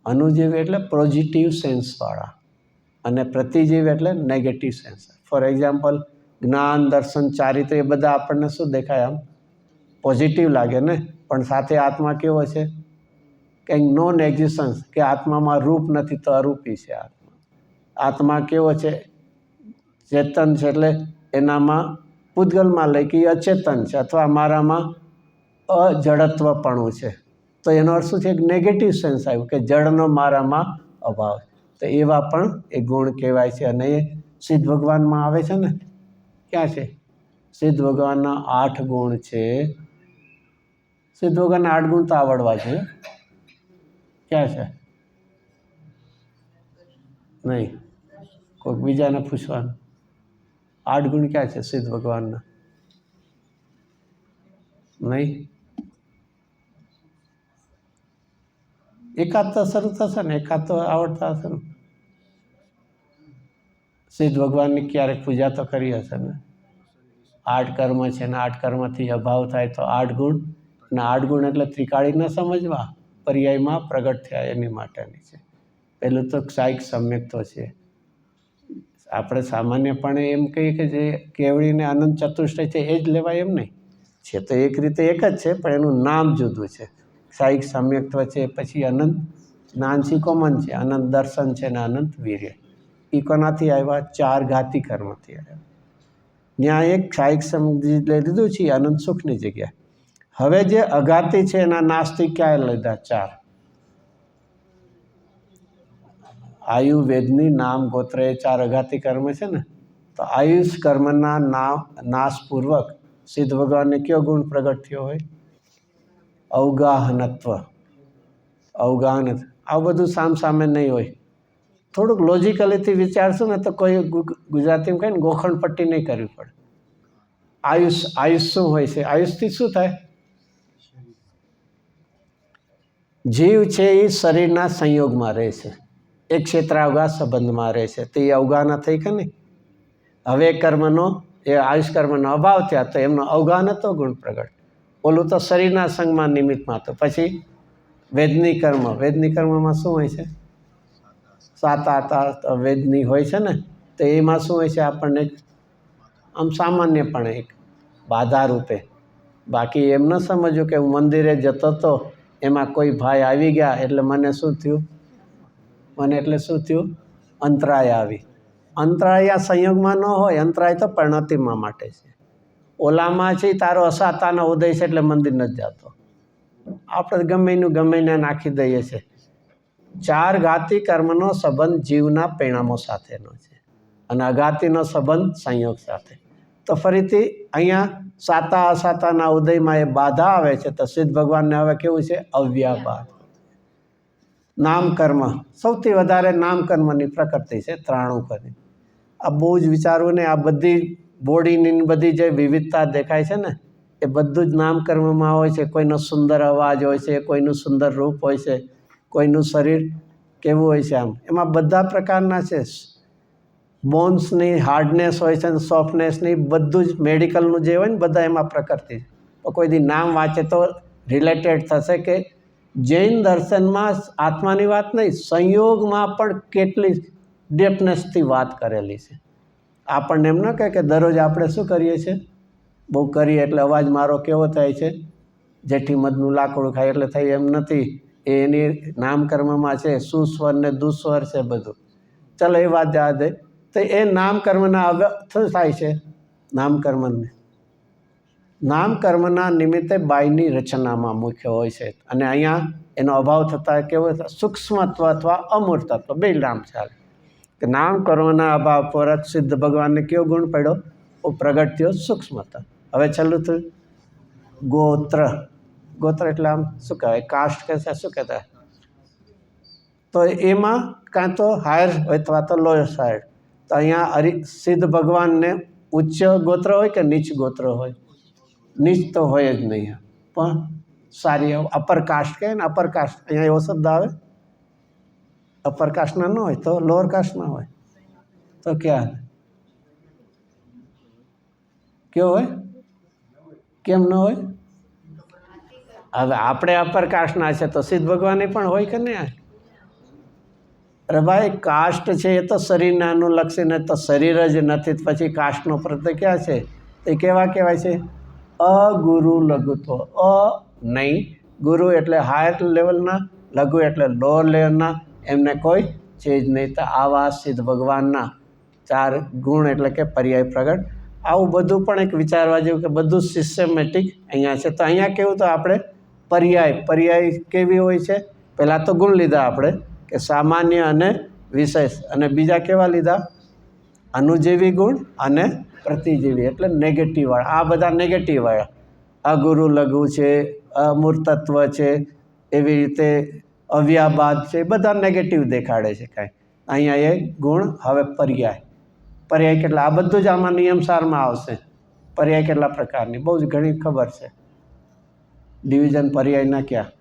અનુજીવી એટલે પોઝિટિવ સેન્સવાળા અને પ્રતિજીવી એટલે નેગેટિવ સેન્સ. ફોર એક્ઝામ્પલ જ્ઞાન, દર્શન, ચારિત્ર એ બધા આપણને શું દેખાય? આમ પોઝિટિવ લાગે ને, પણ સાથે આત્મા કેવો છે? કંઈક નોન એક્ઝિસ્ટન્સ, કે આત્મામાં રૂપ નથી તો અરૂપી છે આત્મા. આત્મા કેવો છે? ચેતન છે, એટલે એનામાં પૂતગલમાં લઈ કે અચેતન છે અથવા મારામાં અજડત્વપણું છે. તો એનો અર્થ શું છે? એક નેગેટિવ સેન્સ આવ્યું કે જડનો મારામાં અભાવ. તો એવા પણ એ ગુણ કહેવાય છે. અને એ સિદ્ધ ભગવાનમાં આવે છે ને. ક્યાં છે? સિદ્ધ ભગવાનના 8 ગુણ છે. સિદ્ધ ભગવાનના 8 ગુણ તો આવડવા જોઈએ. ક્યાં છે? નહીં, કોઈક બીજાને પૂછવાનું. 8 ગુણ ક્યાં છે સિદ્ધ ભગવાનના? નહીં, એકાદ તો શરૂ થશે ને, એકાદ તો આવડતા હશે ને. સિદ્ધ ભગવાનની ક્યારેક પૂજા તો કરી હશે ને. 8 કર્મ છે ને, 8 કર્મથી અભાવ થાય તો 8 ગુણ. અને 8 ગુણ એટલે ત્રિકાળી ન સમજવા, પર્યાયમાં પ્રગટ થયા એની માટેની છે. પહેલું તો ક્ષાયિક સમ્યક્તો છે. આપણે સામાન્યપણે એમ કહીએ કે જે કેવળીને અનંત ચતુષ્ટય છે એ જ લેવાય એમ નહીં. છે તો એક રીતે એક જ છે, પણ એનું નામ જુદું છે. ક્ષાયિક સમ્યક્ત્વ છે, પછી અનંત જ્ઞાનથી કોમન છે, અનંત દર્શન છે ને અનંત વીર્ય. એ કોનાથી આવ્યા? 4 ઘાતી કર્મથી આવ્યા. ત્યાં એક ક્ષાયિક સમજી લીધું છે અનંત સુખની જગ્યા. હવે જે અઘાતી છે એના નાસ્તિક ક્યાં લીધા? 4. આયુર્વેદની નામ ગોત્ર એ 4 અઘાતી કર્મ છે ને. તો આયુષ કર્મના નાશપૂર્વક સિદ્ધ ભગવાનને કયો ગુણ પ્રગટ થયો હોય? અવગાહનત્વ. અવગાહન. આવું બધું સામસામે નહીં હોય. થોડુંક લોજિકલીથી વિચારશું ને તો કોઈ ગુજરાતીમાં કહે ને ગોખણ પટ્ટી નહીં કરવી પડે. આયુષ શું હોય છે? આયુષથી શું થાય? જીવ છે એ શરીરના સંયોગમાં રહે છે, એક ક્ષેત્રાવગાહ સંબંધમાં રહે છે. તો એ અવગાહના થઈ કે નહીં? હવે કર્મનો એ આયુષ કર્મનો અભાવ થયા તો એમનો અવગાહનત્વ ગુણ પ્રગટ. ઓલું તો શરીરના સંગમાં નિમિત્તમાં. તો પછી વેદની કર્મ. વેદની કર્મમાં શું હોય છે? 7 વેદની હોય છે ને. તો એમાં શું હોય છે? આપણને આમ સામાન્યપણે એક બાધા રૂપે. બાકી એમ ન સમજવું કે હું મંદિરે જતો હતો, એમાં કોઈ ભાઈ આવી ગયા એટલે મને શું થયું? મને એટલે શું થયું? અંતરાય આવી. અંતરાય સંયોગમાં ન હોય. અંતરાય તો પરિણતિમાં માટે છે. ઓલામાં છે તારો અસાતાનો ઉદય છે એટલે મંદિર નથી જતો. આપણે ગમે એનું ગમે એને નાખી દઈએ છીએ. 4 ઘાતી કર્મનો સંબંધ જીવના પરિણામો સાથેનો છે અને અઘાતીનો સંબંધ સંયોગ સાથે. તો ફરીથી અહીંયા સાતા અસાતાના ઉદયમાં એ બાધા આવે છે. તો સિદ્ધ ભગવાનને હવે કેવું છે? અવ્યાબાધ. નામકર્મ. સૌથી વધારે નામકર્મની પ્રકૃતિ છે 93 કરી. આ બહુ જ વિચારવું ને. આ બધી બોડીની બધી જે વિવિધતા દેખાય છે ને, એ બધું જ નામકર્મમાં હોય છે. કોઈનો સુંદર અવાજ હોય છે, કોઈનું સુંદર રૂપ હોય છે, કોઈનું શરીર કેવું હોય છે. આમ એમાં બધા પ્રકારના છે. બોન્સની હાર્ડનેસ હોય છે, સોફ્ટનેસની, બધું જ મેડિકલનું જે હોય ને બધા એમાં પ્રકૃતિ. કોઈ દી નામ વાંચે તો રિલેટેડ થશે કે જૈન દર્શનમાં આત્માની વાત નહીં, સંયોગમાં પણ કેટલી ડેપ્થનેસથી વાત કરેલી છે. આપણને એમ ન કહે કે દરરોજ આપણે શું કરીએ છીએ? બહુ કરીએ એટલે અવાજ મારો કેવો થાય છે? જેઠી મધનું લાકડું ખાય એટલે થાય એમ નથી. એની નામકર્મમાં છે. સુસ્વર ને દુસ્વર છે બધું. ચાલો એ વાત જવા દે. તો એ નામકર્મના શું થાય છે? નામકર્મના નિમિત્તે બાયની રચનામાં મુખ્ય હોય છે. અને અહીંયા એનો અભાવ થતાં કેવો? સૂક્ષ્મત્વ અથવા અમૂર્તત્વ બે નામ ચાલે. કે નામકર્મના અભાવ પર સિદ્ધ ભગવાનને કયો ગુણ પડ્યો? પ્રગટ થયો સૂક્ષ્મતા. હવે છેલ્લું થયું ગોત્ર. ગોત્ર એટલે આમ શું કહેવાય? કાસ્ટ કે શું કહેતા? તો એમાં કાં તો હાયર હોય અથવા તો લોઅર સાઈડ. તો અહીંયા સિદ્ધ ભગવાનને ઉચ્ચ ગોત્ર હોય કે નીચ ગોત્ર હોય? નીચ તો હોય જ નહીં, પણ સારી અપર કાસ્ટ કહે ને, અપર કાસ્ટ અહીંયા એવો શબ્દ આવે. અપર કાસ્ટના ન હોય તો લોઅર કાસ્ટના હોય તો ક્યાં કયો હોય? કેમ ન હોય? હવે આપણે અપર કાસ્ટના છે તો સિદ્ધ ભગવાન પણ હોય કે નહીં? અરે ભાઈ, કાસ્ટ છે એ તો શરીરને અનુલક્ષીને, તો શરીર જ નથી પછી કાસ્ટનો પ્રત્યય ક્યાં છે? એ કેવા કહેવાય છે? અગુરુ લઘુત્વ. નહીં, ગુરુ એટલે હાયર લેવલના, લઘુ એટલે લોઅર લેવલના, એમને કોઈ છે જ નહીં. તો આવા સિદ્ધ ભગવાનના 4 ગુણ એટલે કે પર્યાય પ્રગટ. આવું બધું પણ એક વિચારવા જેવું કે બધું સિસ્ટમેટિક અહીંયા છે. તો અહીંયા કેવું? તો આપણે પર્યાય કેવી હોય છે? પહેલાં તો ગુણ લીધા આપણે કે સામાન્ય અને વિશેષ, અને બીજા કેવા લીધા? અનુજીવી ગુણ અને પ્રતિજીવી એટલે નેગેટિવવાળા. આ બધા નેગેટિવવાળા. અગુરુ લઘુ છે, અમૂર્તત્વ છે, એવી રીતે અવ્યાબાદ છે, બધા નેગેટિવ દેખાડે છે કાંઈ. અહીંયા એ ગુણ. હવે પર્યાય કેટલા? આ બધું જ આમાં નિયમસારમાં આવશે. પર્યાય કેટલા પ્રકારની? બહુ જ ઘણી ખબર છે. ડિવિઝન પર્યાયના ક્યાં?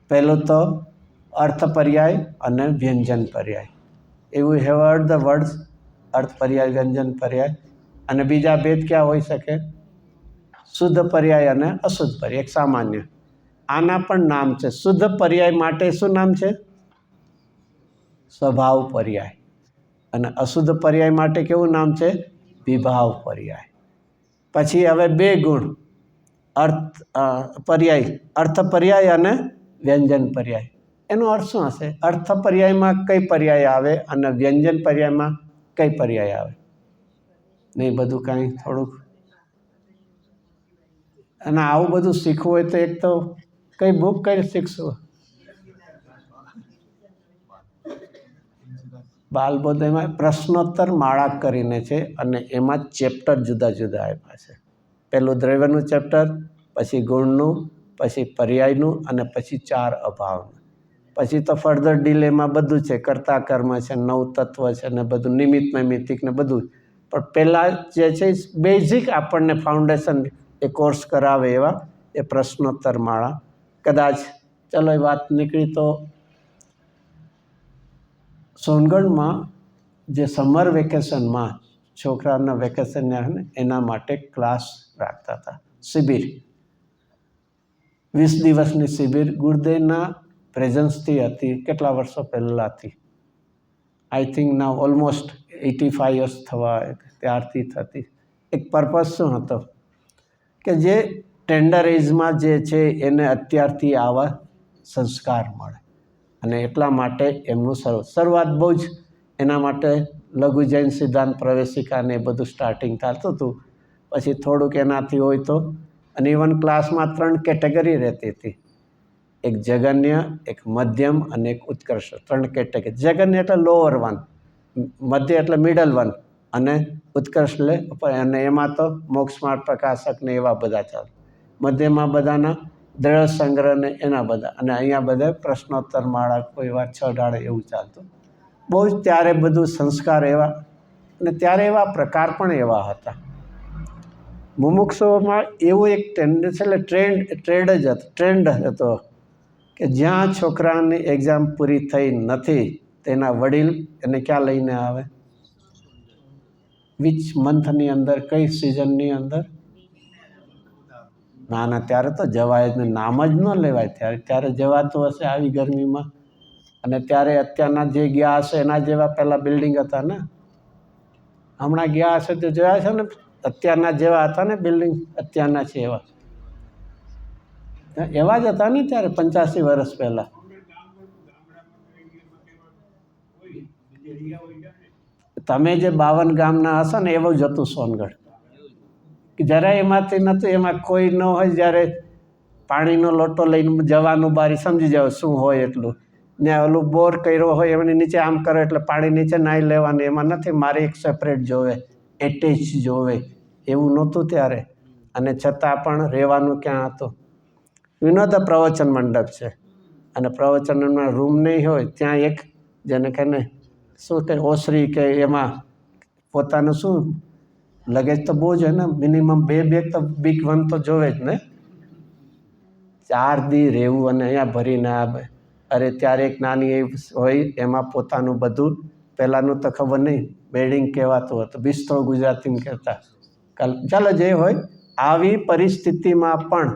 પહેલું તો અર્થ પર્યાય અને વ્યંજન પર્યાય. એવું હેવ હર્ડ ધ વર્ડ્સ અર્થ પર્યાય, વ્યંજન પર્યાય. અને બીજા ભેદ ક્યાં હોઈ શકે? શુદ્ધ પર્યાય અને અશુદ્ધ પર્યાય. એક સામાન્ય. આના પણ નામ છે. શુદ્ધ પર્યાય માટે શું નામ છે? સ્વભાવ પર્યાય. અને અશુદ્ધ પર્યાય માટે કેવું નામ છે? વિભાવ પર્યાય. પછી હવે 2 ગુણ અર્થ પર્યાય અને વ્યંજન પર્યાય. એનો અર્થ શું હશે? અર્થ પર્યાયમાં કઈ પર્યાય આવે અને વ્યંજન પર્યાયમાં કઈ પર્યાય આવે? નહીં, બધું કાંઈ થોડુંક. અને આવું બધું શીખવું હોય તો એક તો કઈ બુક કઈ શીખશું? બાલબોધ. એમાં પ્રશ્નોત્તર માળા કરીને છે અને એમાં ચેપ્ટર જુદા જુદા આપ્યા છે. પહેલું દ્રવ્યનું ચેપ્ટર, પછી ગુણનું, પછી પર્યાયનું અને પછી 4 અભાવનું. પછી તો ફર્ધર ડીલ એમાં બધું છે. કર્તા કર્મ છે, 9 તત્વ છે ને બધું, નિમિત્ત નૈમિત્તિક ને બધું. પણ પહેલાં જે છે બેઝિક આપણને ફાઉન્ડેશન એ કોર્સ કરાવે એવા એ પ્રશ્નોત્તર માળા. કદાચ ચલો એ વાત નીકળી તો સોનગઢમાં જે સમર વેકેશનમાં છોકરાના વેકેશન એના માટે ક્લાસ રાખતા હતા. શિબિર 20 દિવસની શિબિર ગુરુદેવના પ્રેઝન્સથી હતી. કેટલા વર્ષો પહેલાંથી? I think now almost 85 years થવા ત્યારથી થતી. એક પર્પઝ શું હતો કે જે ટેન્ડર એજમાં જે છે એને અત્યારથી આવા સંસ્કાર મળે, અને એટલા માટે એમનું શરૂઆત બહુ જ એના માટે લઘુ જૈન સિદ્ધાંત પ્રવેશિકાને એ બધું સ્ટાર્ટિંગ થતું હતું. પછી થોડુંક એનાથી હોય તો, અને ઇવન ક્લાસમાં 3 કેટેગરી રહેતી હતી. એક જગન્ય, એક મધ્યમ અને એક ઉત્કર્ષ. 3 કેટેગરી. જગન્ય એટલે લોઅર 1, મધ્ય એટલે મિડલ 1 અને ઉત્કર્ષ લે. અને એમાં તો મોક્ષ માર્ગ પ્રકાશક ને એવા બધા ચાલે. મધ્યમાં બધાના દ્રઢ સંગ્રહ ને એના બધા. અને અહીંયા બધા પ્રશ્નોત્તર માળા, કોઈ વાર 6 ઢાળે એવું ચાલતું. બહુ જ ત્યારે બધું સંસ્કાર એવા, અને ત્યારે એવા પ્રકાર પણ એવા હતા. મુમુક્ષુઓમાં એવું એક ટેન્ડન્સી એટલે ટ્રેન્ડ હતો કે જ્યાં છોકરાની એક્ઝામ પૂરી થઈ નથી તેના વડીલ એને ક્યાં લઈને આવે? વિચ મંથની અંદર, કઈ સિઝનની અંદર? ના, ત્યારે તો જવાય જ નહીં. નામ જ ન લેવાય. ત્યારે જવાતું હશે આવી ગરમીમાં? અને ત્યારે અત્યારના જે ગયા હશે એના જેવા પહેલાં બિલ્ડિંગ હતા ને? હમણાં ગયા હશે તો જોયા છે ને, અત્યારના જેવા હતા ને બિલ્ડિંગ, અત્યારના છે એવા જ હતા ને ત્યારે 85 વર્ષ પહેલાં. તમે જે 52 ગામના હશો ને એવું જ હતું સોનગઢ. જરાય એમાંથી નહોતું. એમાં કોઈ ન હોય. જ્યારે પાણીનો લોટો લઈને જવાનું બારી, સમજી જાવ શું હોય એટલું. ને ઓલું બોર કર્યો હોય એમની નીચે આમ કરો એટલે પાણી નીચે નાહી લેવાનું. એમાં નથી મારે એક સેપરેટ જોવે, એટેચ જોવે, એવું નહોતું ત્યારે. અને છતાં પણ રહેવાનું ક્યાં હતું? વિનોદ પ્રવચન મંડપ છે. અને પ્રવચનના રૂમ નહીં હોય ત્યાં એક જેને કે ને શું કે ઓસરી કે એમાં પોતાનું શું લગેજ તો બહુ જ હોય ને, મિનિમમ 2 બેગ તો બિગ વન તો જોવે જ ને. 4 દી રહેવું અને અહીંયા ભરીને આવે. અરે ત્યારે એક નાની એવી હોય એમાં પોતાનું બધું, પહેલાંનું તો ખબર નહીં બેડિંગ કહેવાતું હતું, બિસ્તરો ગુજરાતીમાં કહેતા. ચાલો જે હોય, આવી પરિસ્થિતિમાં પણ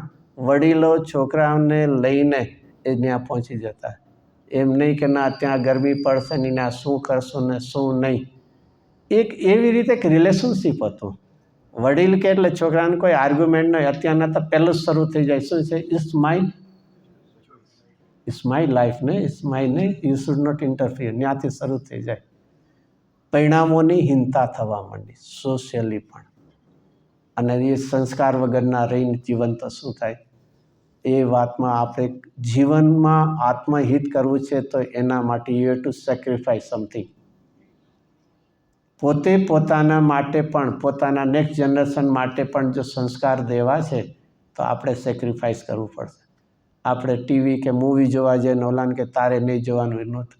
વડીલો છોકરાઓને લઈને એ ત્યાં પહોંચી જતા. એમ નહીં કે ના ત્યાં ગરમી પડશે ને ના શું કરશું ને શું નહીં. એક એવી રીતે એક રિલેશનશિપ હતું. વડીલ કે એટલે છોકરાને કોઈ આર્ગ્યુમેન્ટ નહીં. અત્યારના તો પહેલું જ શરૂ થઈ જાય શું છે, ઇટ્સ માય લાઈફ ને, ઇટ્સ માય ને, યુ શુડ નોટ ઇન્ટરફિયર. ત્યાંથી શરૂ થઈ જાય. પરિણામોની હિંતા થવા માંડી સોશિયલી પણ. અને એ સંસ્કાર વગરના રહીને જીવન તો શું થાય એ વાતમાં આપણે જીવનમાં આત્મહિત કરવું છે તો એના માટે you have to sacrifice something. પોતે પોતાના માટે પણ, પોતાના નેક્સ્ટ જનરેશન માટે પણ જો સંસ્કાર દેવા છે તો આપણે સેક્રિફાઈસ કરવું પડશે. આપણે ટીવી કે મૂવી જોવા જઈએ ઓલાને કે તારે નહીં જોવાનું એ નહોતું.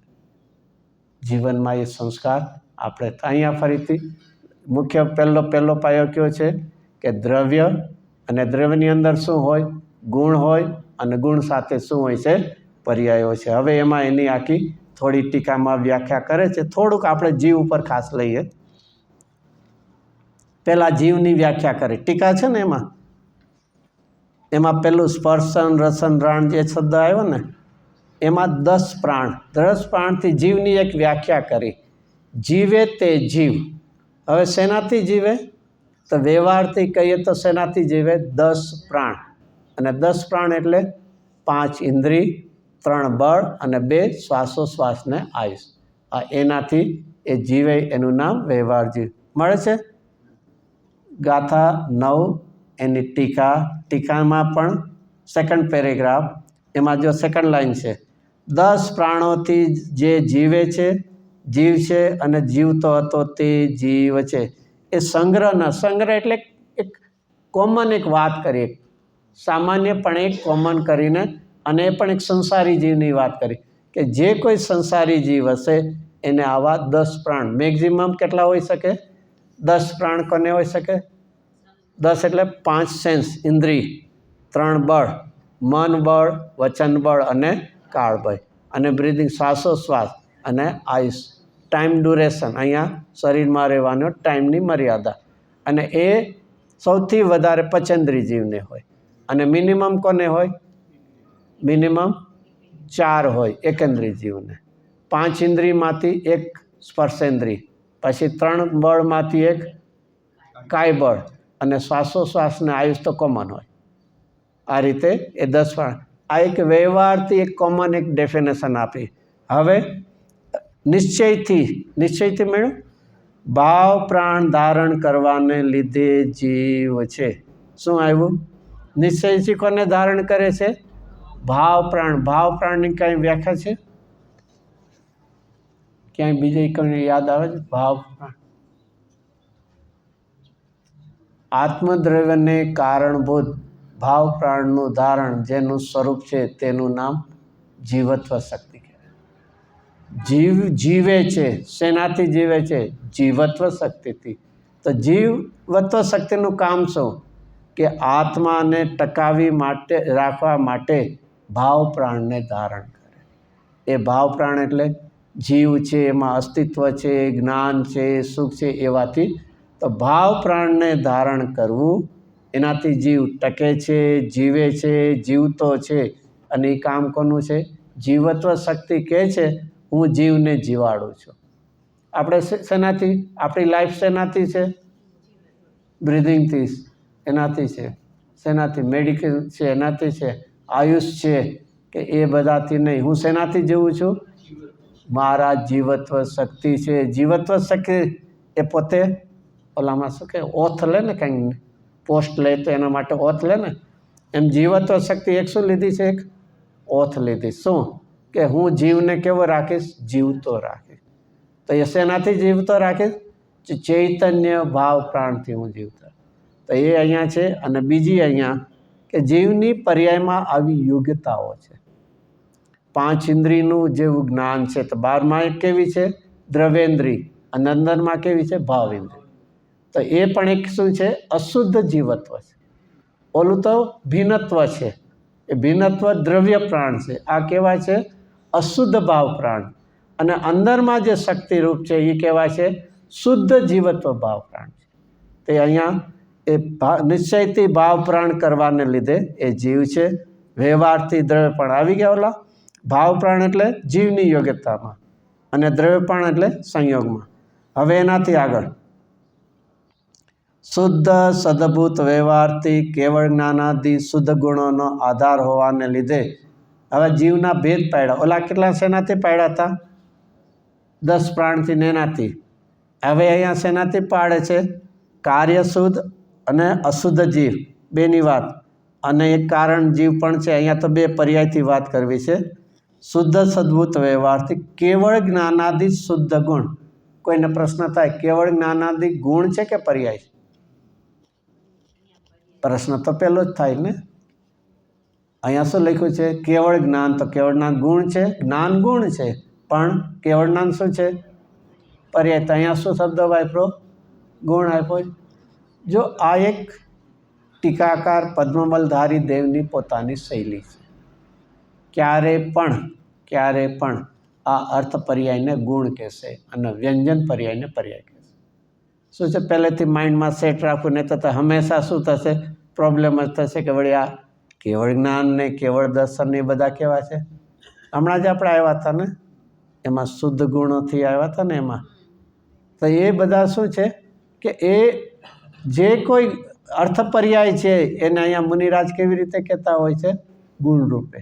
જીવનમાં એ સંસ્કાર આપણે અહીંયા ફરીથી મુખ્ય પહેલો પાયો કયો છે કે દ્રવ્ય, અને દ્રવ્યની અંદર શું હોય, ગુણ હોય, અને ગુણ સાથે શું હોય છે, પર્યાયો છે. હવે એમાં એની આખી થોડી ટીકામાં વ્યાખ્યા કરે છે. થોડુંક આપણે જીવ ઉપર ખાસ લઈએ. પહેલાં જીવની વ્યાખ્યા કરી ટીકા છે ને એમાં પેલું સ્પર્શન રસન રાણ જે શબ્દ આવ્યો ને એમાં 10 પ્રાણ, 10 પ્રાણથી જીવની એક વ્યાખ્યા કરી. જીવે તે જીવ. હવે શેનાથી જીવે તો વ્યવહારથી કહીએ તો શેનાથી જીવે, 10 પ્રાણ. અને 10 પ્રાણ એટલે 5 ઇન્દ્રિય, 3 બળ અને 2 શ્વાસોશ્વાસને આયુષ. એનાથી એ જીવે, એનું નામ વ્યવહાર જીવ મળે છે. ગાથા 9 એની ટીકામાં પણ સેકન્ડ પેરેગ્રાફ એમાં જો સેકન્ડ લાઈન છે, 10 પ્રાણોથી જે જીવે છે, જીવ છે અને જીવતો હતો તે જીવ છે. એ સંગ્રહ એટલે એક કોમન એક વાત કરીએ, સામાન્યપણે એક કોમન કરીને, અને એ પણ એક સંસારી જીવની વાત કરી કે જે કોઈ સંસારી જીવ હશે એને આવા 10 પ્રાણ, મેક્ઝિમમ કેટલા હોઈ શકે, 10 પ્રાણ કોને હોઈ શકે, 10 એટલે 5 સેન્સ ઇન્દ્રિય, 3 બળ, મન બળ, વચન બળ અને કાળ બળ, અને બ્રીધિંગ શ્વાસોશ્વાસ અને આયુષ. ટાઈમ ડ્યુરેશન અહીંયા શરીરમાં રહેવાનો ટાઈમની મર્યાદા. અને એ સૌથી વધારે પચેન્દ્રિય જીવને હોય. અને મિનિમમ કોને હોય, મિનિમમ 4 હોય એકેન્દ્રિય જીવને. 5 ઇન્દ્રિયમાંથી 1 સ્પર્શેન્દ્રિય, પછી 3 બળમાંથી 1 કાય બળ, અને શ્વાસોશ્વાસને આયુષ તો કોમન હોય. આ રીતે એ 10 પ્રાણ. આ એક વ્યવહારથી એક કોમન એક ડેફિનેશન આપી. હવે નિશ્ચયથી મેળવ્યું, ભાવ પ્રાણ ધારણ કરવાને લીધે જીવ છે. શું આવ્યું, નિશ્ચયથી કોને ધારણ કરે છે, ભાવ પ્રાણ. ભાવ પ્રાણની કાંઈ વ્યાખ્યા છે, ક્યાંય બીજી કોઈને યાદ આવે છે, ભાવ પ્રાણ. આત્મદ્રવ્યને કારણભૂત ભાવ પ્રાણનું ધારણ જેનું સ્વરૂપ છે તેનું નામ જીવત્વ શક્તિ કહેવાય. જીવે છે, શેનાથી જીવે છે, જીવત્વ શક્તિથી. તો જીવત્વ શક્તિનું કામ શું કે આત્માને ટકાવી માટે રાખવા માટે ભાવ પ્રાણને ધારણ કરે. એ ભાવ પ્રાણ એટલે જીવ છે, એમાં અસ્તિત્વ છે, જ્ઞાન છે, સુખ છે, એવાથી તો ભાવ પ્રાણને ધારણ કરવું, એનાથી જીવ ટકે છે, જીવે છે, જીવતો છે. અને એ કામ કોનું છે, જીવત્વ શક્તિ કહે છે હું જીવને જીવાડું છું. આપણે શેનાથી, આપણી લાઈફ શેનાથી છે, બ્રિધિંગથી, એનાથી છે. શેનાથી, મેડિકલ છે એનાથી છે, આયુષ છે કે એ બધાથી નહીં. હું શેનાથી જીવું છું, મારા જીવત્વ શક્તિ છે. જીવત્વ શક્તિ એ પોતે ઓલામાં શું કે ઓથ લે ને, કંઈ પોસ્ટ લે તો એના માટે ઓથ લે ને, એમ જીવત્વ શક્તિ એક શું લીધી છે, એક ઓથ લીધી. શું કે હું જીવને કેવો રાખીશ, જીવતો રાખીશ. તો એ શેનાથી જીવતો રાખીશ, ચૈતન્ય ભાવ પ્રાણથી હું જીવતો. તો એ અહીંયા છે. અને બીજી અહીંયા કે જીવની પર્યાયમાં આવી યોગ્યતાઓ છે. પાંચ ઇન્દ્રિયનું જેવું જ્ઞાન છે, તો બહારમાં કેવી છે દ્રવ્યેન્દ્રિય અને અંદરમાં કેવી છે ભાવ ઇન્દ્રિય. તો એ પણ એક શું છે અશુદ્ધ જીવત્વ છે. ઓલું તો ભિન્નત્વ છે, એ ભિન્નત્વ દ્રવ્ય પ્રાણ છે. આ કહેવાય છે અશુદ્ધ ભાવ પ્રાણ. અને અંદરમાં જે શક્તિરૂપ છે એ કહેવાય છે શુદ્ધ જીવત્વ ભાવ પ્રાણ છે. તે અહીંયા એ નિશ્ચયથી ભાવ પ્રાણ કરવાને લીધે એ જીવ છે. વ્યવહારથી દ્રવ્ય પ્રાણ આવી ગયા. ઓલા ભાવ પ્રાણ એટલે જીવની યોગ્યતામાં અને દ્રવ્ય પ્રાણ એટલે સંયોગમાં. હવે એનાથી આગળ શુદ્ધ સદભૂત વ્યવહારથી કેવળ જ્ઞાનાદિ શુદ્ધ ગુણોનો આધાર હોવાને લીધે હવે જીવના ભેદ પાડ્યા. ઓલા કેટલા શેનાથી પાડ્યા હતા? 10 પ્રાણથી ને એનાથી. હવે અહીંયા શેનાથી પાડે છે? કાર્ય શુદ્ધ અને અશુદ્ધ જીવ બેની વાત, અને એક કારણ જીવ પણ છે. અહીંયા તો 2 પર્યાયથી વાત કરવી છે. શુદ્ધ સદભૂત વ્યવહારથી કેવળ જ્ઞાનાદિ શુદ્ધ ગુણ. કોઈને પ્રશ્ન થાય કેવળ જ્ઞાનાદિ ગુણ છે કે પર્યાય છે? પ્રશ્ન તો પહેલો જ થાય ને. અહીંયા શું લખ્યું છે? કેવળ જ્ઞાન. તો કેવળ જ્ઞાન ગુણ છે, જ્ઞાન ગુણ છે, પણ કેવળ જ્ઞાન શું છે? પર્યાય. તો અહીંયા શું શબ્દ વાપરો? ગુણ આપ્યો. જો આ એક ટીકાકાર પદ્મમલધારી દેવની પોતાની શૈલી છે. ક્યારે પણ આ અર્થ પર્યાયને ગુણ કહેશે અને વ્યંજન પર્યાયને પર્યાય કહેશે. શું છે પહેલેથી માઇન્ડમાં સેટ રાખવું, નહીં તો હંમેશા શું થશે? પ્રોબ્લેમ જ થશે કે વળી આ કેવળ જ્ઞાન ને કેવળ દર્શન ને બધા કેવા છે. હમણાં જ આપણે આવ્યા હતા ને, એમાં શુદ્ધ ગુણોથી આવ્યા હતા ને એમાં. તો એ બધા શું છે કે એ જે કોઈ અર્થ પર્યાય છે એને અહીંયા મુનિરાજ કેવી રીતે કહેતા હોય છે? ગુણ રૂપે.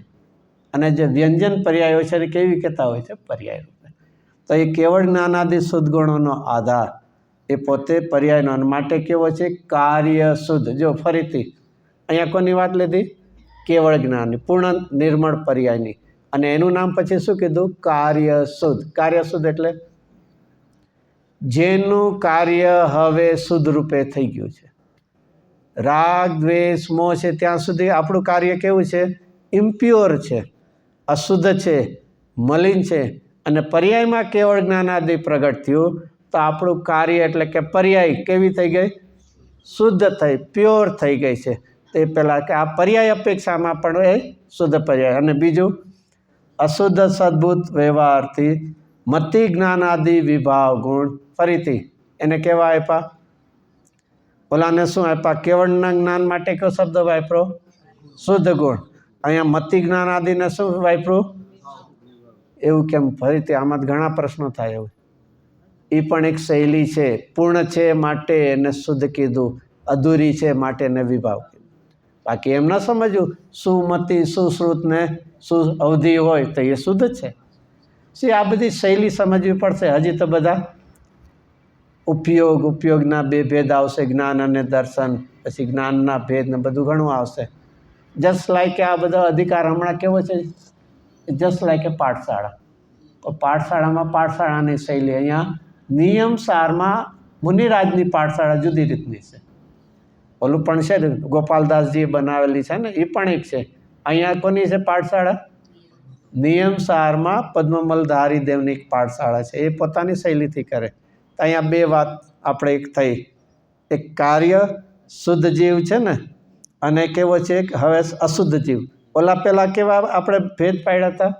અને જે વ્યંજન પર્યાય હોય છે એને કેવી કહેતા હોય છે? પર્યાય રૂપે. તો એ કેવળ જ્ઞાનાદિ શુદ્ધ ગુણોનો આધાર એ પોતે પર્યાયનો, માટે કેવો છે? કાર્ય શુદ્ધ. જો ફરીથી અહીંયા કોની વાત લીધી? કેવળ જ્ઞાનની, પૂર્ણ નિર્મળ પર્યાયની. અને એનું નામ પછી શું કીધું? કાર્ય શુદ્ધ. કાર્ય શુદ્ધ એટલે જેનું કાર્ય હવે શુદ્ધ રૂપે થઈ ગયું છે. રાગ દ્વેષ મોહ છે ત્યાં સુધી આપણું કાર્ય કેવું છે? ઇમ્પ્યોર છે, અશુદ્ધ છે, મલિન છે. અને પર્યાયમાં કેવળ જ્ઞાનાદિ પ્રગટ થયું તો આપણું કાર્ય એટલે કે પર્યાય કેવી થઈ ગઈ? શુદ્ધ થઈ, પ્યોર થઈ ગઈ છે. તે પહેલાં કે આ પર્યાય અપેક્ષામાં પણ એ શુદ્ધ પર્યાય. અને બીજું અશુદ્ધ સદભૂત વ્યવહારથી મતિ જ્ઞાનાદિ વિભાવ ગુણ. ફરીથી એને કેવા આપ્યા? ઓલાને શું આપ્યા? કેવળના જ્ઞાન માટે કયો શબ્દ વાપરો? શુદ્ધ ગુણ. અહીંયા મતિ જ્ઞાનાદિને શું વાપરું? એવું કેમ? ફરીથી આમાં ઘણા પ્રશ્નો થાય. એવું એ પણ એક શૈલી છે. પૂર્ણ છે માટે એને શુદ્ધ કીધું, અધૂરી છે માટે એને વિભાવ કીધું. બાકી એમ ન સમજવું સુમતિ સુશ્રુત ને અવધિ હોય તો એ શુદ્ધ છે. આ બધી શૈલી સમજવી પડશે. હજી તો બધા ઉપયોગના 2 ભેદ આવશે, જ્ઞાન અને દર્શન. પછી જ્ઞાનના ભેદ ને બધું ઘણું આવશે. જસ્ટ લાઈક આ બધો અધિકાર હમણાં કેવો છે? જસ્ટ લાઈક એ પાઠશાળા. તો પાઠશાળામાં પાઠશાળાની શૈલી. અહીંયા નિયમ સારમાં મુનિરાજની પાઠશાળા જુદી રીતની છે. ઓલું પણ છે ને ગોપાલદાસજીએ બનાવેલી છે ને, એ પણ એક છે. અહીંયા કોની છે પાઠશાળા? નિયમ સારમાં પદ્મમલધારી દેવની એક પાઠશાળા છે. એ પોતાની શૈલીથી કરે. અહીંયા 2 વાત આપણે એક થઈ. એક કાર્ય શુદ્ધ જીવ છે ને, અને કેવો છે હવે અશુદ્ધ જીવ. ઓલા પહેલાં કેવા આપણે ભેદ પાડ્યા હતા?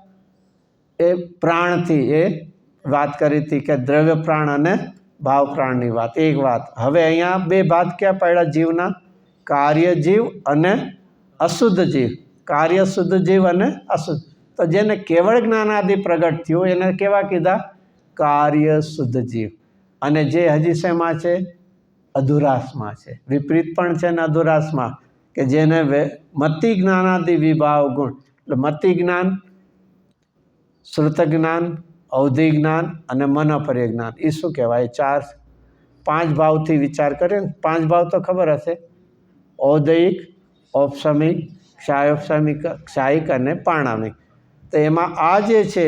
એ પ્રાણથી એ વાત કરી હતી કે દ્રવ્ય પ્રાણ અને ભાવ પ્રાણની વાત. એક વાત. હવે અહીંયા 2 ભાગ ક્યાં પાડ્યા જીવના? કાર્ય જીવ અને અશુદ્ધ જીવ. કાર્ય શુદ્ધ જીવ અને અશુદ્ધ. તો જેને કેવળ જ્ઞાનાદિ પ્રગટ થયું એને કેવા કીધા? કાર્ય શુદ્ધ જીવ. અને જે હજી શેમાં છે? અધુરાસમાં છે. વિપરીત પણ છે ને અધુરાસમાં, કે જેને મતિ જ્ઞાનાદિ વિભાવ ગુણ. એટલે મતિ જ્ઞાન, શ્રુત જ્ઞાન, અવધિ જ્ઞાન અને મનોપર્ય જ્ઞાન. એ શું કહેવાય? 5 ભાવથી વિચાર કરે ને. 5 ભાવ તો ખબર હશે: ઔદયિક, ઔપસમિક, ક્ષાયોપસમિક, ક્ષાયિક અને પાણામિક. તો એમાં આ જે છે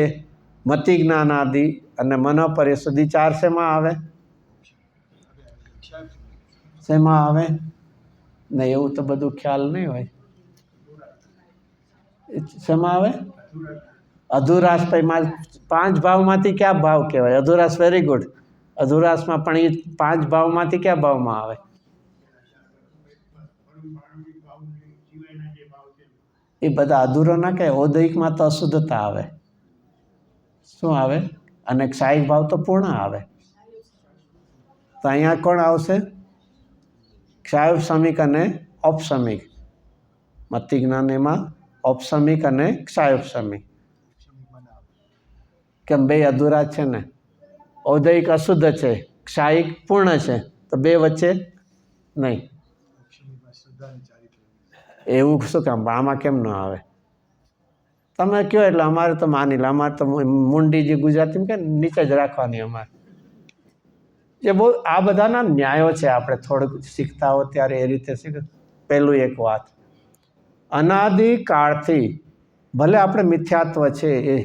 મતિ જ્ઞાનાદિ અને મનોપર્ય સુધી 4 શેમાં આવે? શેમાં આવે? નહીં, એવું તો બધું ખ્યાલ નહીં હોય. શેમાં આવે? અધુરાશ માં 5 ભાવમાંથી કયા ભાવ કહેવાય? અધુરાશ, વેરી ગુડ. અધુરાશમાં પણ એ 5 ભાવમાંથી કયા ભાવમાં આવે? એ બધા અધૂરો ના કહે. ઔદયિકમાં તો અશુદ્ધતા આવે. શું આવે? અને ક્ષાયિક ભાવ તો પૂર્ણ આવે. તો અહીંયા કોણ આવશે? ક્ષાયોપશમિક અને ઔપશમિક. મતિ જ્ઞાન એમાં ઔપશમિક અને ક્ષાયોપશમિક. કેમ? બે અધૂરા છે ને. ઔદયિક અશુદ્ધ છે, ક્ષાયિક પૂર્ણ છે, તો બે વચ્ચે નહીં. એવું શું કામ? આમાં કેમ ન આવે? તમે કહો એટલે અમારે તો માની લે. અમારે તો મુંડી જે ગુજરાતીમાં કે નીચે જ રાખવાની અમારે. એ બહુ આ બધાના ન્યાયો છે. આપણે થોડુંક શીખતા હો ત્યારે એ રીતે શીખ. પહેલું એક વાત, અનાદિકાળથી ભલે આપણે મિથ્યાત્વ છે એ,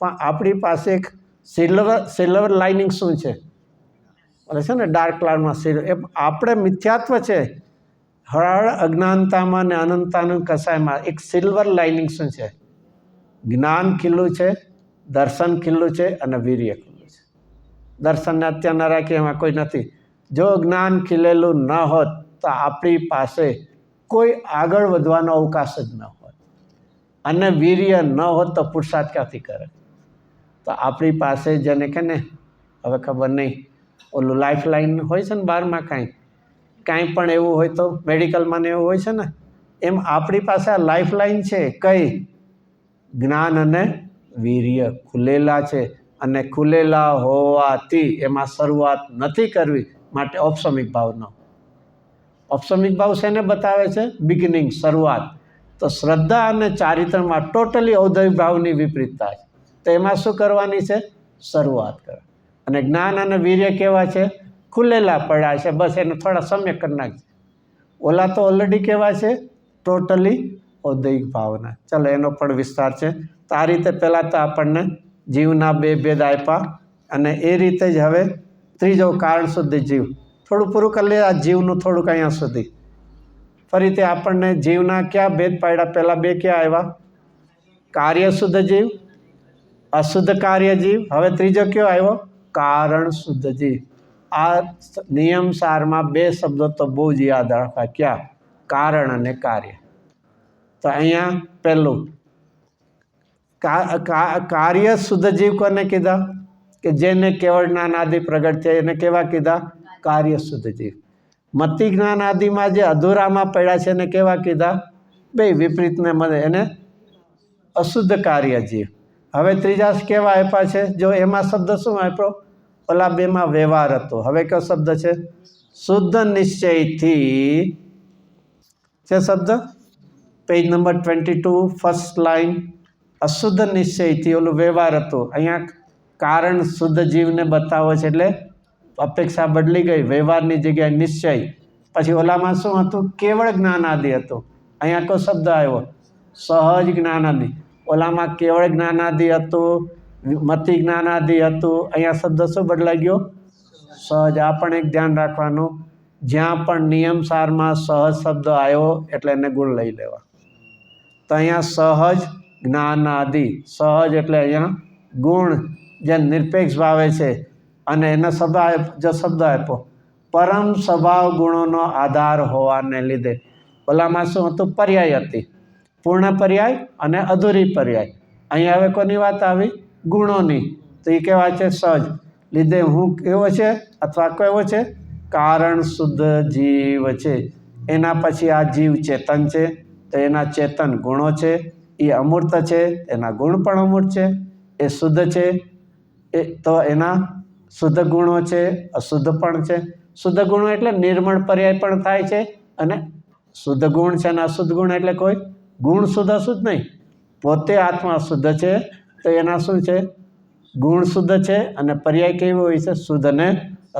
પણ આપણી પાસે એક સિલ્વર લાઇનિંગ શું છે? એટલે છે ને ડાર્ક ક્લાઉડમાં સિલ્વર. એ આપણે મિથ્યાત્વ છે. હળ અજ્ઞાનતામાં ને અનંતાનું કસાયમાં એક સિલ્વર લાઇનિંગ શું છે? જ્ઞાન ખીલ્લું છે, દર્શન ખીલ્લું છે અને વીર્ય ખીલ્લું છે. દર્શનને અત્યાર ન રાખીએ, એમાં કોઈ નથી. જો જ્ઞાન ખીલેલું ન હોત તો આપણી પાસે કોઈ આગળ વધવાનો અવકાશ જ ન હોત. અને વીર્ય ન હોત તો પુરુષાર્થ ક્યાંથી કરે? તો આપણી પાસે જેને કે ને, હવે ખબર નહીં, ઓલું લાઈફ લાઈન હોય છે ને બહારમાં, કાંઈ પણ એવું હોય તો મેડિકલમાં ને એવું હોય છે ને, એમ આપણી પાસે આ લાઈફ લાઈન છે. કઈ? જ્ઞાન અને વીર્ય ખુલેલા છે. અને ખુલેલા હોવાથી એમાં શરૂઆત નથી કરવી. માટે ઔપશમિક ભાવનો. ઔપશમિક ભાવ શેને બતાવે છે? બિગિનિંગ, શરૂઆત. તો શ્રદ્ધા અને ચારિત્રમાં ટોટલી ઔદયિક ભાવની વિપરીતતા છે. તો એમાં શું કરવાની છે? શરૂઆત કરો. અને જ્ઞાન અને વીર્ય કેવા છે? ખુલેલા પડ્યા છે. બસ એને થોડા સમ્યક કરી નાખશે. ઓલા તો ઓલરેડી કેવા છે? ટોટલી ઔદયિક ભાવના. ચાલો એનો પણ વિસ્તાર છે. તો આ રીતે પહેલાં તો આપણને જીવના બે ભેદ આપ્યા, અને એ રીતે જ હવે ત્રીજો કારણ શુદ્ધ જીવ. થોડું પૂરું કરી લે આ જીવનું થોડુંક અહીંયા સુધી. ફરીથી આપણને જીવના ક્યાં ભેદ પાડ્યા? પહેલાં બે ક્યાં આવ્યા? કાર્ય શુદ્ધ જીવ, અશુદ્ધ કાર્ય જીવ. હવે ત્રીજો કયો આવ્યો? કારણ શુદ્ધ જીવ. આ નિયમ સારમાં બે શબ્દો તો બહુ જ યાદ રાખવા. ક્યાં? કારણ અને કાર્ય. તો અહીંયા પહેલું કાર્ય શુદ્ધ જીવ કોને કીધા? કે જેને કેવળ જ્ઞાન આદિ પ્રગટ છે એને કેવા કીધા? કાર્ય શુદ્ધ જીવ. મતિ જ્ઞાન આદિમાં જે અધૂરામાં પડ્યા છે એને કેવા કીધા? બે વિપરીતને મળે એને અશુદ્ધ કાર્ય જીવ. હવે ત્રીજા કેવા આપ્યા છે? જો એમાં શબ્દ શું આપ્યો? ઓલા બેમાં વ્યવહાર હતો. હવે કયો શબ્દ છે? શુદ્ધ નિશ્ચયથી છે શબ્દ. Page number 22, first line. અશુદ્ધ નિશ્ચયથી ઓલું વ્યવહાર હતું. અહીંયા કારણ શુદ્ધ જીવને બતાવો છે એટલે અપેક્ષા બદલી ગઈ. વ્યવહારની જગ્યાએ નિશ્ચય. પછી ઓલામાં શું હતું? કેવળ જ્ઞાનાદિ હતું. અહીંયા કયો શબ્દ આવ્યો? સહજ જ્ઞાનાદિ. ઓલામાં કેવળ જ્ઞાનાદિ હતું, મતિ જ્ઞાનાદિ હતું. અહીંયા શબ્દ શું બદલાઈ ગયો? સહજ. આ પણ એક ધ્યાન રાખવાનું. જ્યાં પણ નિયમ સારમાં સહજ શબ્દ આવ્યો એટલે એને ગુણ લઈ લેવા. તો અહીંયા સહજ જ્ઞાનાદિ. સહજ એટલે અહીંયા ગુણ જે નિરપેક્ષ ભાવે છે. અને એનો શબ્દ આપ્યો પરમ સ્વભાવ ગુણોનો આધાર હોવાને લીધે. ઓલામાં શું હતું? પર્યાય હતી. પૂર્ણ પર્યાય અને અધૂરી પર્યાય. અહીંયા હવે કોની વાત આવી? ગુણોની. તો એ કેવા છે? સહજ. લીધે હું કેવો છે અથવા કેવો છે? કારણ શુદ્ધ જીવ છે. એના પછી આ જીવ ચેતન છે, તો એના ચેતન ગુણો છે. એ અમૂર્ત છે, એના ગુણ પણ અમૂર્ત છે. એ શુદ્ધ છે, એ તો એના શુદ્ધ ગુણો છે, અશુદ્ધ પણ છે. શુદ્ધ ગુણો એટલે નિર્મળ પર્યાય પણ થાય છે. અને શુદ્ધ ગુણ છે અને અશુદ્ધ ગુણ એટલે કોઈ ગુણ શુદ્ધ અશુદ્ધ નહીં. પોતે આત્મા શુદ્ધ છે, તો એના શું છે? ગુણ શુદ્ધ છે. અને પર્યાય કેવો હોય છે? શુદ્ધ અને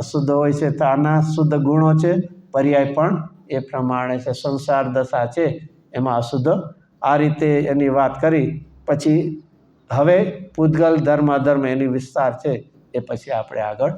અશુદ્ધ હોય છે. તો આના શુદ્ધ ગુણો છે, પર્યાય પણ એ પ્રમાણે છે. સંસાર દશા છે એમાં અશુદ્ધ. આ રીતે એની વાત કરી. પછી હવે પૂતગલ ધર્મ અધર્મ એની વિસ્તાર છે એ પછી આપણે આગળ